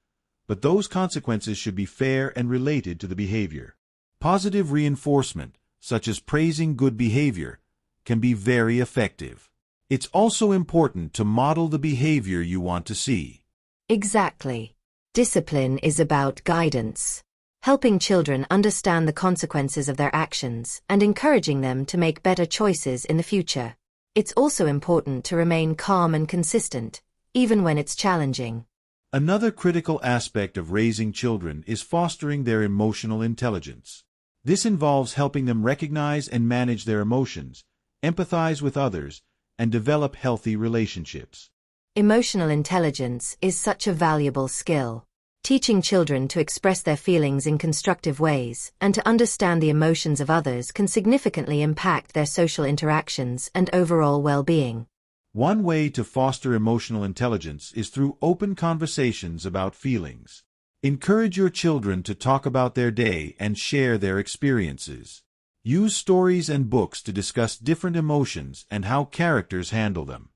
but those consequences should be fair and related to the behavior. Positive reinforcement, such as praising good behavior, can be very effective. It's also important to model the behavior you want to see. Exactly. Discipline is about guidance, helping children understand the consequences of their actions and encouraging them to make better choices in the future. It's also important to remain calm and consistent, even when it's challenging. Another critical aspect of raising children is fostering their emotional intelligence. This involves helping them recognize and manage their emotions, empathize with others, and develop healthy relationships. Emotional intelligence is such a valuable skill. Teaching children to express their feelings in constructive ways and to understand the emotions of others can significantly impact their social interactions and overall well-being. One way to foster emotional intelligence is through open conversations about feelings. Encourage your children to talk about their day and share their experiences. Use stories and books to discuss different emotions and how characters handle them.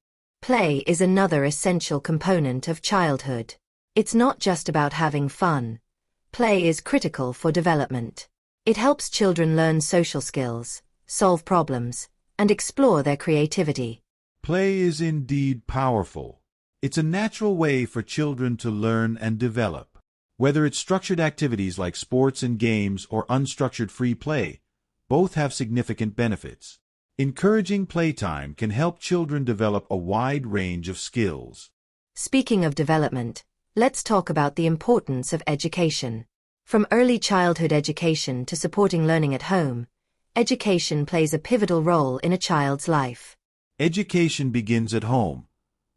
Play is another essential component of childhood. It's not just about having fun. Play is critical for development. It helps children learn social skills, solve problems, and explore their creativity. Play is indeed powerful. It's a natural way for children to learn and develop. Whether it's structured activities like sports and games or unstructured free play, both have significant benefits. Encouraging playtime can help children develop a wide range of skills. Speaking of development, let's talk about the importance of education. From early childhood education to supporting learning at home, education plays a pivotal role in a child's life. Education begins at home,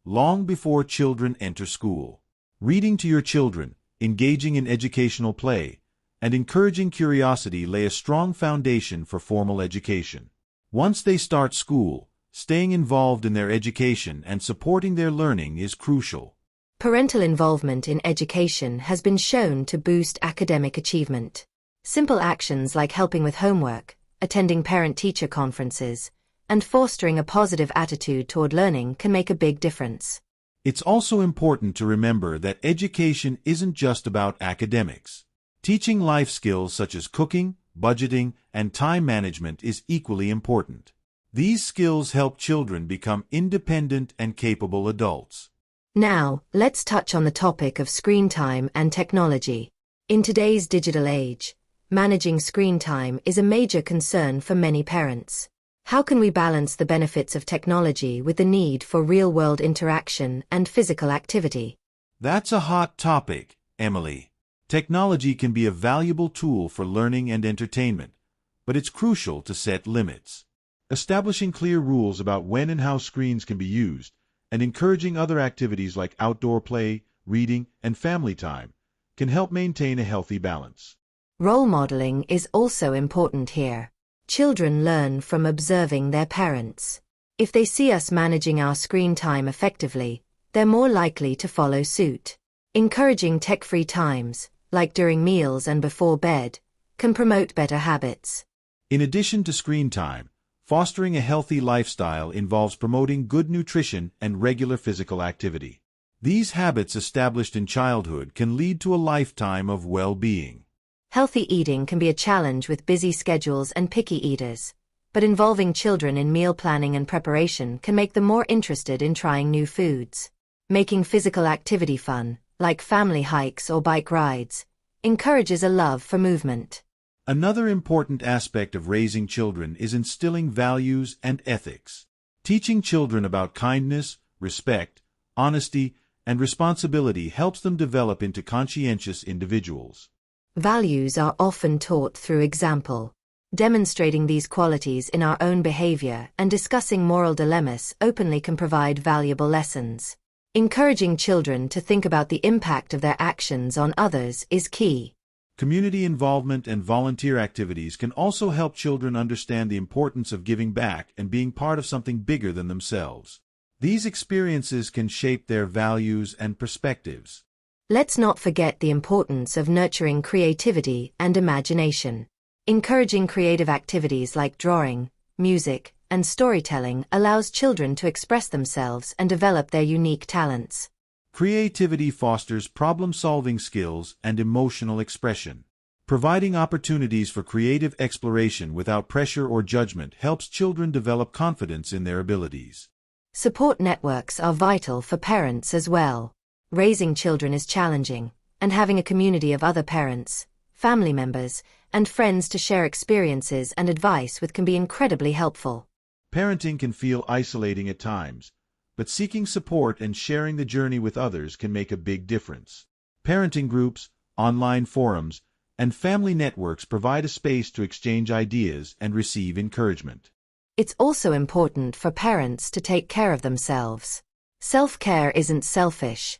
long before children enter school. Reading to your children, engaging in educational play, and encouraging curiosity lay a strong foundation for formal education. Once they start school, staying involved in their education and supporting their learning is crucial. Parental involvement in education has been shown to boost academic achievement. Simple actions like helping with homework, attending parent-teacher conferences, and fostering a positive attitude toward learning can make a big difference. It's also important to remember that education isn't just about academics. Teaching life skills such as cooking, budgeting, and time management is equally important. These skills help children become independent and capable adults. Now, let's touch on the topic of screen time and technology. In today's digital age, managing screen time is a major concern for many parents. How can we balance the benefits of technology with the need for real-world interaction and physical activity? That's a hot topic, Emily. Technology can be a valuable tool for learning and entertainment, but it's crucial to set limits. Establishing clear rules about when and how screens can be used, and encouraging other activities like outdoor play, reading, and family time can help maintain a healthy balance. Role modeling is also important here. Children learn from observing their parents. If they see us managing our screen time effectively, they're more likely to follow suit. Encouraging tech-free times, like during meals and before bed, can promote better habits. In addition to screen time, fostering a healthy lifestyle involves promoting good nutrition and regular physical activity. These habits established in childhood can lead to a lifetime of well-being. Healthy eating can be a challenge with busy schedules and picky eaters, but involving children in meal planning and preparation can make them more interested in trying new foods. Making physical activity fun, like family hikes or bike rides, encourages a love for movement. Another important aspect of raising children is instilling values and ethics. Teaching children about kindness, respect, honesty, and responsibility helps them develop into conscientious individuals. Values are often taught through example. Demonstrating these qualities in our own behavior and discussing moral dilemmas openly can provide valuable lessons. Encouraging children to think about the impact of their actions on others is key. Community involvement and volunteer activities can also help children understand the importance of giving back and being part of something bigger than themselves. These experiences can shape their values and perspectives. Let's not forget the importance of nurturing creativity and imagination. Encouraging creative activities like drawing, music, and storytelling allows children to express themselves and develop their unique talents. Creativity fosters problem-solving skills and emotional expression. Providing opportunities for creative exploration without pressure or judgment helps children develop confidence in their abilities. Support networks are vital for parents as well. Raising children is challenging, and having a community of other parents, family members, and friends to share experiences and advice with can be incredibly helpful. Parenting can feel isolating at times, but seeking support and sharing the journey with others can make a big difference. Parenting groups, online forums, and family networks provide a space to exchange ideas and receive encouragement. It's also important for parents to take care of themselves. Self-care isn't selfish.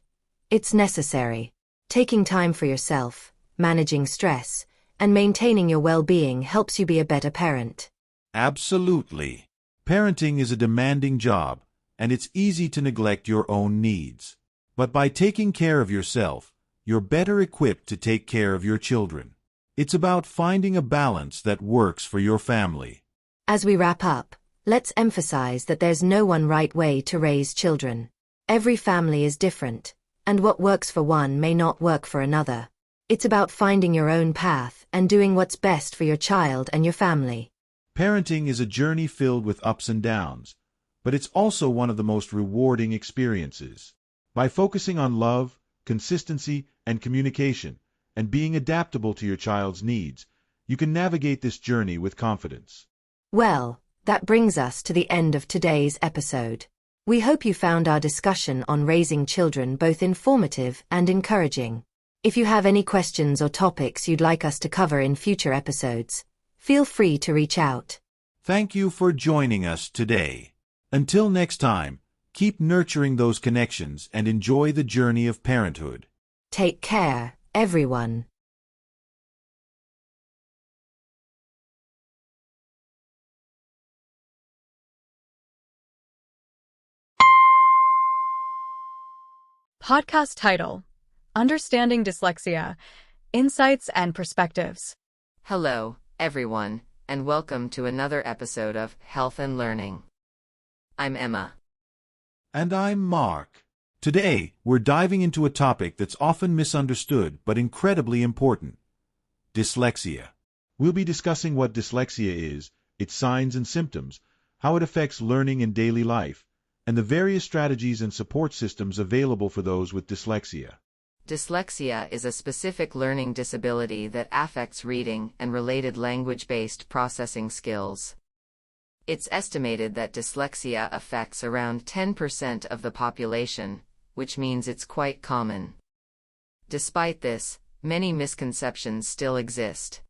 It's necessary. Taking time for yourself, managing stress, and maintaining your well-being helps you be a better parent. Absolutely. Parenting is a demanding job, and it's easy to neglect your own needs. But by taking care of yourself, you're better equipped to take care of your children. It's about finding a balance that works for your family. As we wrap up, let's emphasize that there's no one right way to raise children. Every family is different, and what works for one may not work for another. It's about finding your own path and doing what's best for your child and your family. Parenting is a journey filled with ups and downs, but it's also one of the most rewarding experiences. By focusing on love, consistency, and communication, and being adaptable to your child's needs, you can navigate this journey with confidence. Well, that brings us to the end of today's episode. We hope you found our discussion on raising children both informative and encouraging. If you have any questions or topics you'd like us to cover in future episodes, feel free to reach out. Thank you for joining us today. Until next time, keep nurturing those connections and enjoy the journey of parenthood. Take care, everyone. Podcast title: Understanding Dyslexia, Insights and Perspectives. Hello, everyone, and welcome to another episode of Health and Learning. I'm Emma. And I'm Mark. Today, we're diving into a topic that's often misunderstood but incredibly important: dyslexia. We'll be discussing what dyslexia is, its signs and symptoms, how it affects learning in daily life, and the various strategies and support systems available for those with dyslexia. Dyslexia is a specific learning disability that affects reading and related language-based processing skills. It's estimated that dyslexia affects around 10% of the population, which means it's quite common. Despite this, many misconceptions still exist.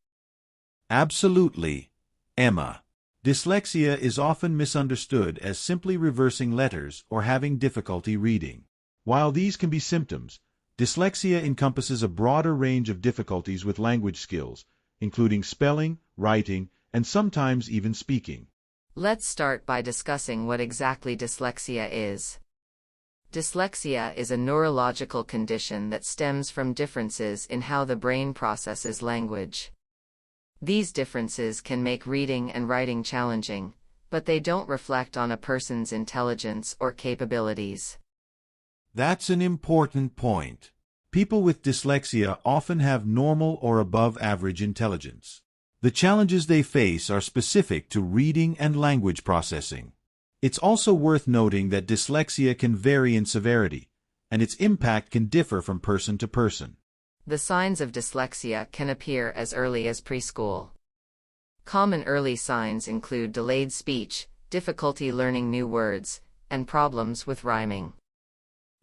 Absolutely, Emma. Dyslexia is often misunderstood as simply reversing letters or having difficulty reading. While these can be symptoms, dyslexia encompasses a broader range of difficulties with language skills, including spelling, writing, and sometimes even speaking. Let's start by discussing what exactly dyslexia is. Dyslexia is a neurological condition that stems from differences in how the brain processes language. These differences can make reading and writing challenging, but they don't reflect on a person's intelligence or capabilities. That's an important point. People with dyslexia often have normal or above-average intelligence. The challenges they face are specific to reading and language processing. It's also worth noting that dyslexia can vary in severity, and its impact can differ from person to person. The signs of dyslexia can appear as early as preschool. Common early signs include delayed speech, difficulty learning new words, and problems with rhyming.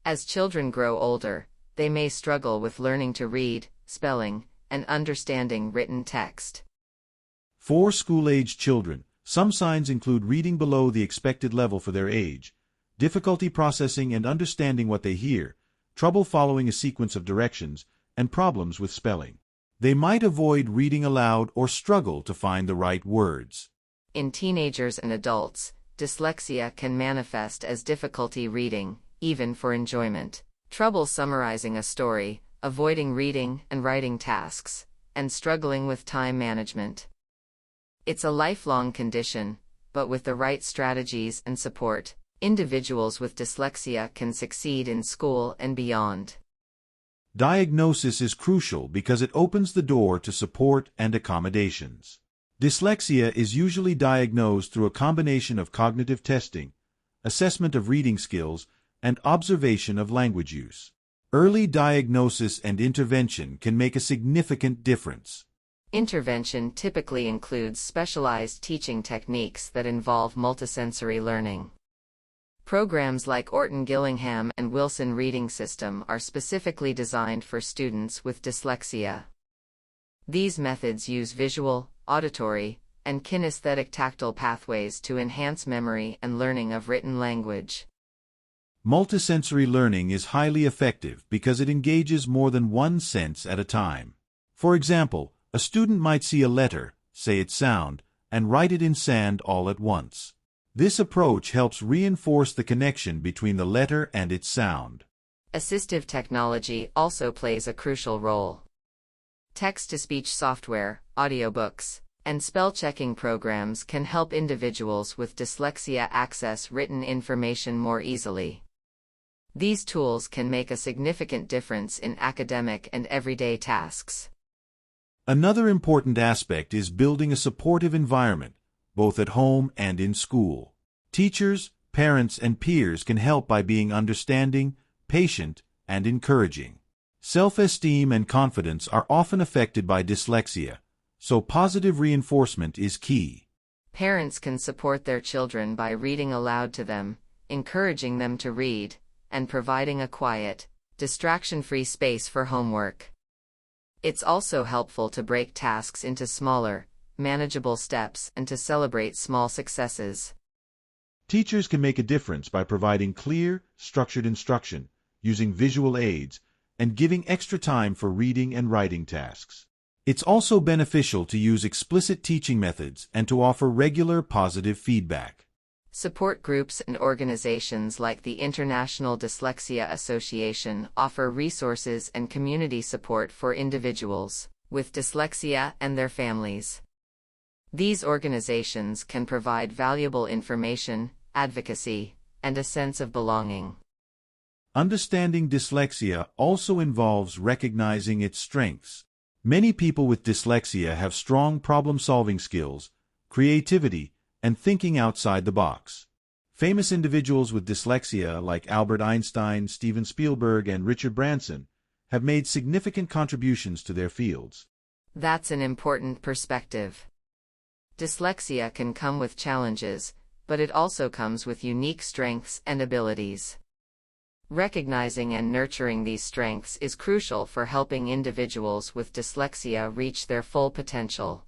As children grow older, they may struggle with learning to read, spelling, and understanding written text. For school-age children, some signs include reading below the expected level for their age, difficulty processing and understanding what they hear, trouble following a sequence of directions, and problems with spelling. They might avoid reading aloud or struggle to find the right words. In teenagers and adults, dyslexia can manifest as difficulty reading, even for enjoyment, trouble summarizing a story, avoiding reading and writing tasks, and struggling with time management. It's a lifelong condition, but with the right strategies and support, individuals with dyslexia can succeed in school and beyond. Diagnosis is crucial because it opens the door to support and accommodations. Dyslexia is usually diagnosed through a combination of cognitive testing, assessment of reading skills, and observation of language use. Early diagnosis and intervention can make a significant difference. Intervention typically includes specialized teaching techniques that involve multisensory learning. Programs like Orton-Gillingham and Wilson Reading System are specifically designed for students with dyslexia. These methods use visual, auditory, and kinesthetic tactile pathways to enhance memory and learning of written language. Multisensory learning is highly effective because it engages more than one sense at a time. For example, a student might see a letter, say its sound, and write it in sand all at once. This approach helps reinforce the connection between the letter and its sound. Assistive technology also plays a crucial role. Text-to-speech software, audiobooks, and spell-checking programs can help individuals with dyslexia access written information more easily. These tools can make a significant difference in academic and everyday tasks. Another important aspect is building a supportive environment, both at home and in school. Teachers, parents, and peers can help by being understanding, patient, and encouraging. Self-esteem and confidence are often affected by dyslexia, so positive reinforcement is key. Parents can support their children by reading aloud to them, encouraging them to read, and providing a quiet, distraction-free space for homework. It's also helpful to break tasks into smaller, manageable steps and to celebrate small successes. Teachers can make a difference by providing clear, structured instruction, using visual aids, and giving extra time for reading and writing tasks. It's also beneficial to use explicit teaching methods and to offer regular positive feedback. Support groups and organizations like the International Dyslexia Association offer resources and community support for individuals with dyslexia and their families. These organizations can provide valuable information, advocacy, and a sense of belonging. Understanding dyslexia also involves recognizing its strengths. Many people with dyslexia have strong problem-solving skills, creativity, and thinking outside the box. Famous individuals with dyslexia like Albert Einstein, Steven Spielberg, and Richard Branson have made significant contributions to their fields. That's an important perspective. Dyslexia can come with challenges, but it also comes with unique strengths and abilities. Recognizing and nurturing these strengths is crucial for helping individuals with dyslexia reach their full potential.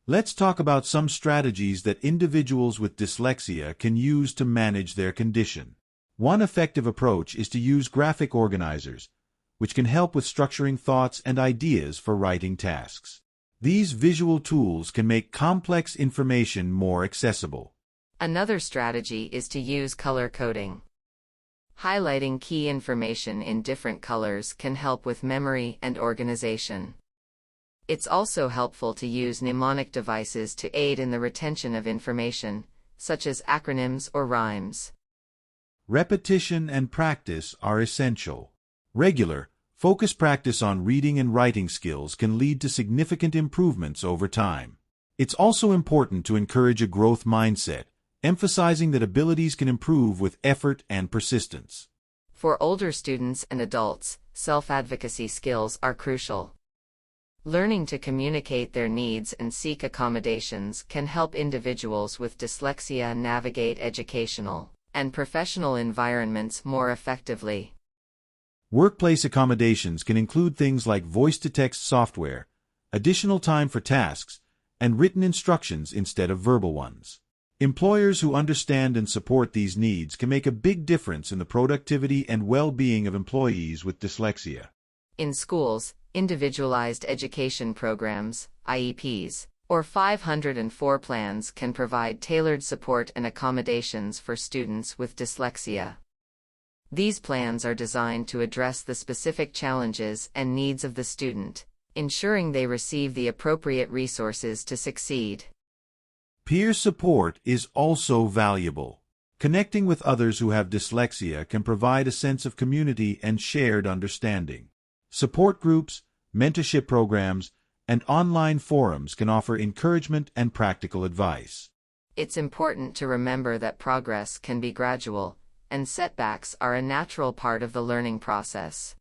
Let's talk about some strategies that individuals with dyslexia can use to manage their condition. One effective approach is to use graphic organizers, which can help with structuring thoughts and ideas for writing tasks. These visual tools can make complex information more accessible. Another strategy is to use color coding. Highlighting key information in different colors can help with memory and organization. It's also helpful to use mnemonic devices to aid in the retention of information, such as acronyms or rhymes. Repetition and practice are essential. Regular, focused practice on reading and writing skills can lead to significant improvements over time. It's also important to encourage a growth mindset, emphasizing that abilities can improve with effort and persistence. For older students and adults, self-advocacy skills are crucial. Learning to communicate their needs and seek accommodations can help individuals with dyslexia navigate educational and professional environments more effectively. Workplace accommodations can include things like voice-to-text software, additional time for tasks, and written instructions instead of verbal ones. Employers who understand and support these needs can make a big difference in the productivity and well-being of employees with dyslexia. In schools, individualized education programs, IEPs, or 504 plans can provide tailored support and accommodations for students with dyslexia. These plans are designed to address the specific challenges and needs of the student, ensuring they receive the appropriate resources to succeed. Peer support is also valuable. Connecting with others who have dyslexia can provide a sense of community and shared understanding. Support groups, mentorship programs, and online forums can offer encouragement and practical advice. It's important to remember that progress can be gradual, and setbacks are a natural part of the learning process.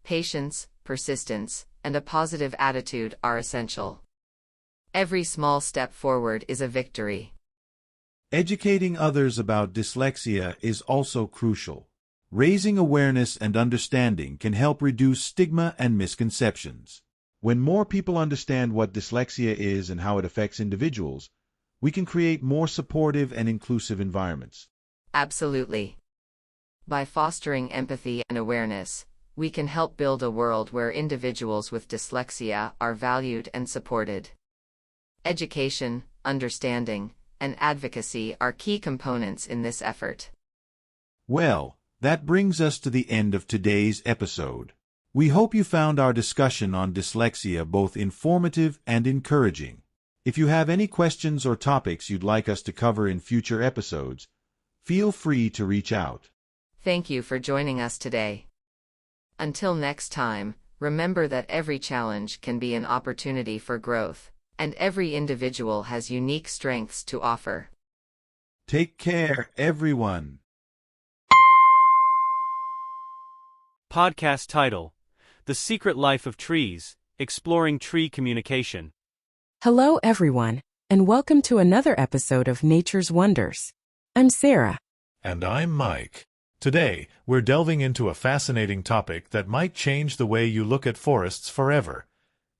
Patience, persistence, and a positive attitude are essential. Every small step forward is a victory. Educating others about dyslexia is also crucial. Raising awareness and understanding can help reduce stigma and misconceptions. When more people understand what dyslexia is and how it affects individuals, we can create more supportive and inclusive environments. Absolutely. By fostering empathy and awareness, we can help build a world where individuals with dyslexia are valued and supported. Education, understanding, and advocacy are key components in this effort. Well, that brings us to the end of today's episode. We hope you found our discussion on dyslexia both informative and encouraging. If you have any questions or topics you'd like us to cover in future episodes, feel free to reach out. Thank you for joining us today. Until next time, remember that every challenge can be an opportunity for growth, and every individual has unique strengths to offer. Take care, everyone. Podcast title: The Secret Life of Trees, Exploring Tree Communication. Hello everyone, and welcome to another episode of Nature's Wonders. I'm Sarah. And I'm Mike. Today, we're delving into a fascinating topic that might change the way you look at forests forever: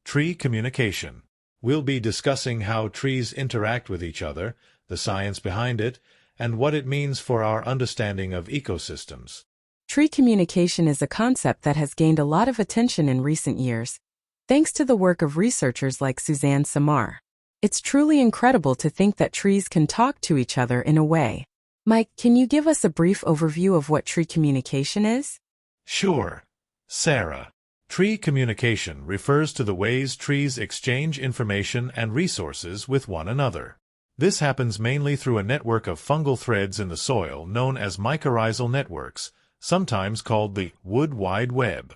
tree communication. We'll be discussing how trees interact with each other, the science behind it, and what it means for our understanding of ecosystems. Tree communication is a concept that has gained a lot of attention in recent years, thanks to the work of researchers like Suzanne Samar. It's truly incredible to think that trees can talk to each other in a way. Mike, can you give us a brief overview of what tree communication is? Sure, Sarah. Tree communication refers to the ways trees exchange information and resources with one another. This happens mainly through a network of fungal threads in the soil known as mycorrhizal networks, sometimes called the Wood Wide Web.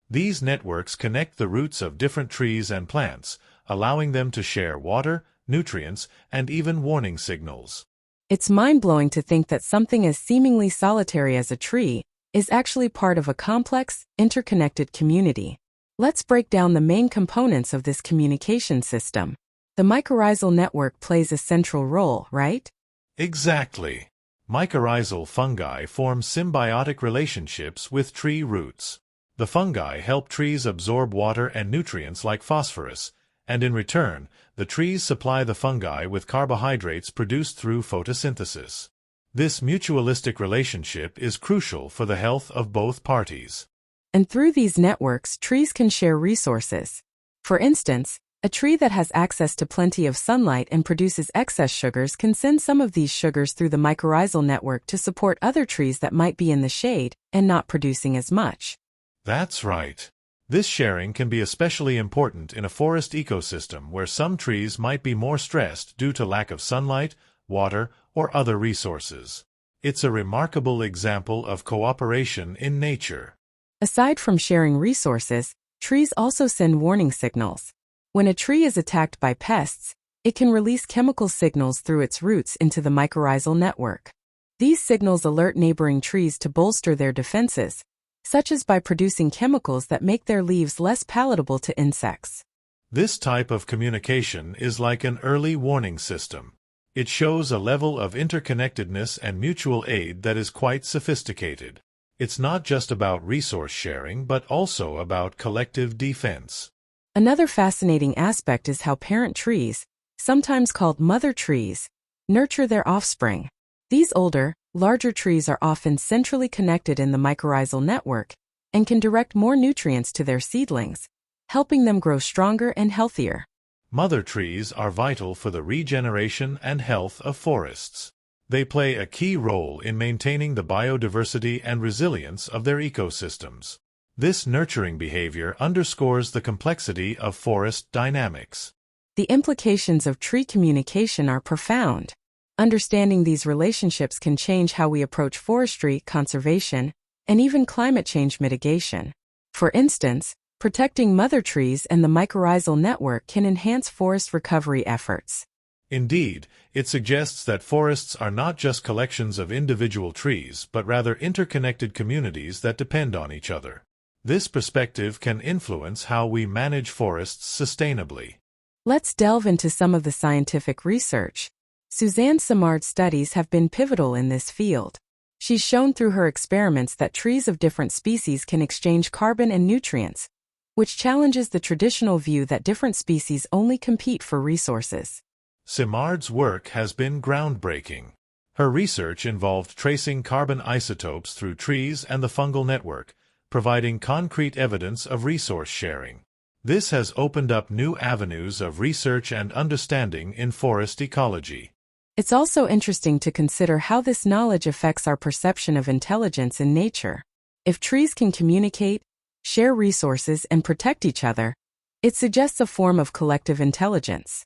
These networks connect the roots of different trees and plants, allowing them to share water, nutrients, and even warning signals. It's mind-blowing to think that something as seemingly solitary as a tree is actually part of a complex, interconnected community. Let's break down the main components of this communication system. The mycorrhizal network plays a central role, right? Exactly. Mycorrhizal fungi form symbiotic relationships with tree roots. The fungi help trees absorb water and nutrients like phosphorus, and in return, the trees supply the fungi with carbohydrates produced through photosynthesis. This mutualistic relationship is crucial for the health of both parties. And through these networks, trees can share resources. For instance, A tree that has access to plenty of sunlight and produces excess sugars can send some of these sugars through the mycorrhizal network to support other trees that might be in the shade and not producing as much. That's right. This sharing can be especially important in a forest ecosystem where some trees might be more stressed due to lack of sunlight, water, or other resources. It's a remarkable example of cooperation in nature. Aside from sharing resources, trees also send warning signals. When a tree is attacked by pests, it can release chemical signals through its roots into the mycorrhizal network. These signals alert neighboring trees to bolster their defenses, such as by producing chemicals that make their leaves less palatable to insects. This type of communication is like an early warning system. It shows a level of interconnectedness and mutual aid that is quite sophisticated. It's not just about resource sharing but also about collective defense. Another fascinating aspect is how parent trees, sometimes called mother trees, nurture their offspring. These older, larger trees are often centrally connected in the mycorrhizal network and can direct more nutrients to their seedlings, helping them grow stronger and healthier. Mother trees are vital for the regeneration and health of forests. They play a key role in maintaining the biodiversity and resilience of their ecosystems. This nurturing behavior underscores the complexity of forest dynamics. The implications of tree communication are profound. Understanding these relationships can change how we approach forestry, conservation, and even climate change mitigation. For instance, protecting mother trees and the mycorrhizal network can enhance forest recovery efforts. Indeed, it suggests that forests are not just collections of individual trees but rather interconnected communities that depend on each other. This perspective can influence how we manage forests sustainably. Let's delve into some of the scientific research. Suzanne Simard's studies have been pivotal in this field. She's shown through her experiments that trees of different species can exchange carbon and nutrients, which challenges the traditional view that different species only compete for resources. Simard's work has been groundbreaking. Her research involved tracing carbon isotopes through trees and the fungal network, providing concrete evidence of resource sharing. This has opened up new avenues of research and understanding in forest ecology. It's also interesting to consider how this knowledge affects our perception of intelligence in nature. If trees can communicate, share resources, and protect each other, it suggests a form of collective intelligence.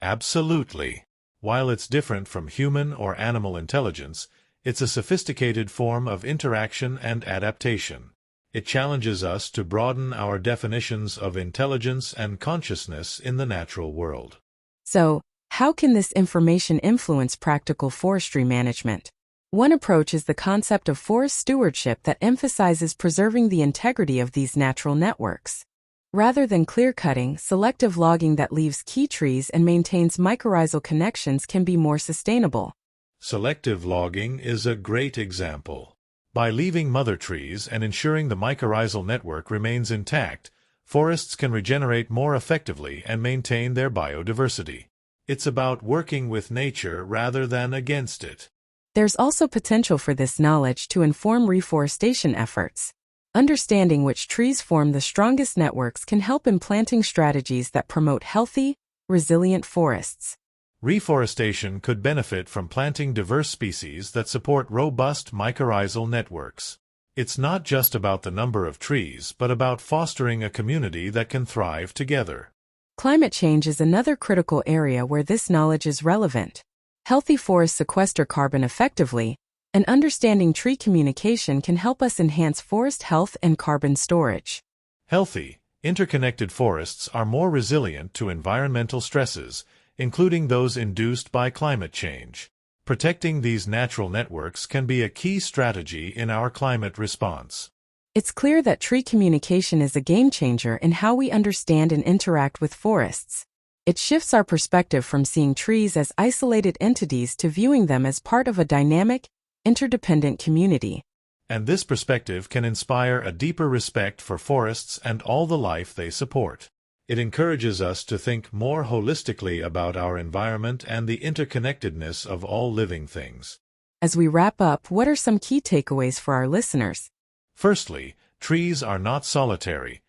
Absolutely. While it's different from human or animal intelligence, it's a sophisticated form of interaction and adaptation. It challenges us to broaden our definitions of intelligence and consciousness in the natural world. So, how can this information influence practical forestry management? One approach is the concept of forest stewardship that emphasizes preserving the integrity of these natural networks. Rather than clear-cutting, selective logging that leaves key trees and maintains mycorrhizal connections can be more sustainable. Selective logging is a great example. By leaving mother trees and ensuring the mycorrhizal network remains intact, forests can regenerate more effectively and maintain their biodiversity. It's about working with nature rather than against it. There's also potential for this knowledge to inform reforestation efforts. Understanding which trees form the strongest networks can help in planting strategies that promote healthy, resilient forests. Reforestation could benefit from planting diverse species that support robust mycorrhizal networks. It's not just about the number of trees but about fostering a community that can thrive together. Climate change is another critical area where this knowledge is relevant. Healthy forests sequester carbon effectively, and understanding tree communication can help us enhance forest health and carbon storage. Healthy, interconnected forests are more resilient to environmental stresses, including those induced by climate change. Protecting these natural networks can be a key strategy in our climate response. It's clear that tree communication is a game-changer in how we understand and interact with forests. It shifts our perspective from seeing trees as isolated entities to viewing them as part of a dynamic, interdependent community. And this perspective can inspire a deeper respect for forests and all the life they support. It encourages us to think more holistically about our environment and the interconnectedness of all living things. As we wrap up, what are some key takeaways for our listeners? Firstly, trees are not solitary.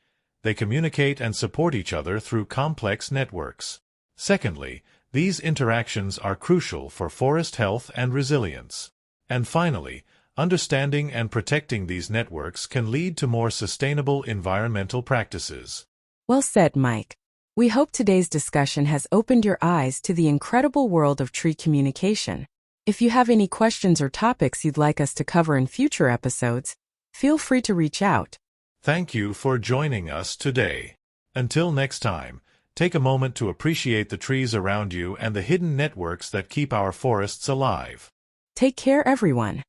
They communicate and support each other through complex networks. Secondly, these interactions are crucial for forest health and resilience. And finally, understanding and protecting these networks can lead to more sustainable environmental practices. Well said, Mike. We hope today's discussion has opened your eyes to the incredible world of tree communication. If you have any questions or topics you'd like us to cover in future episodes, feel free to reach out. Thank you for joining us today. Until next time, take a moment to appreciate the trees around you and the hidden networks that keep our forests alive. Take care, everyone.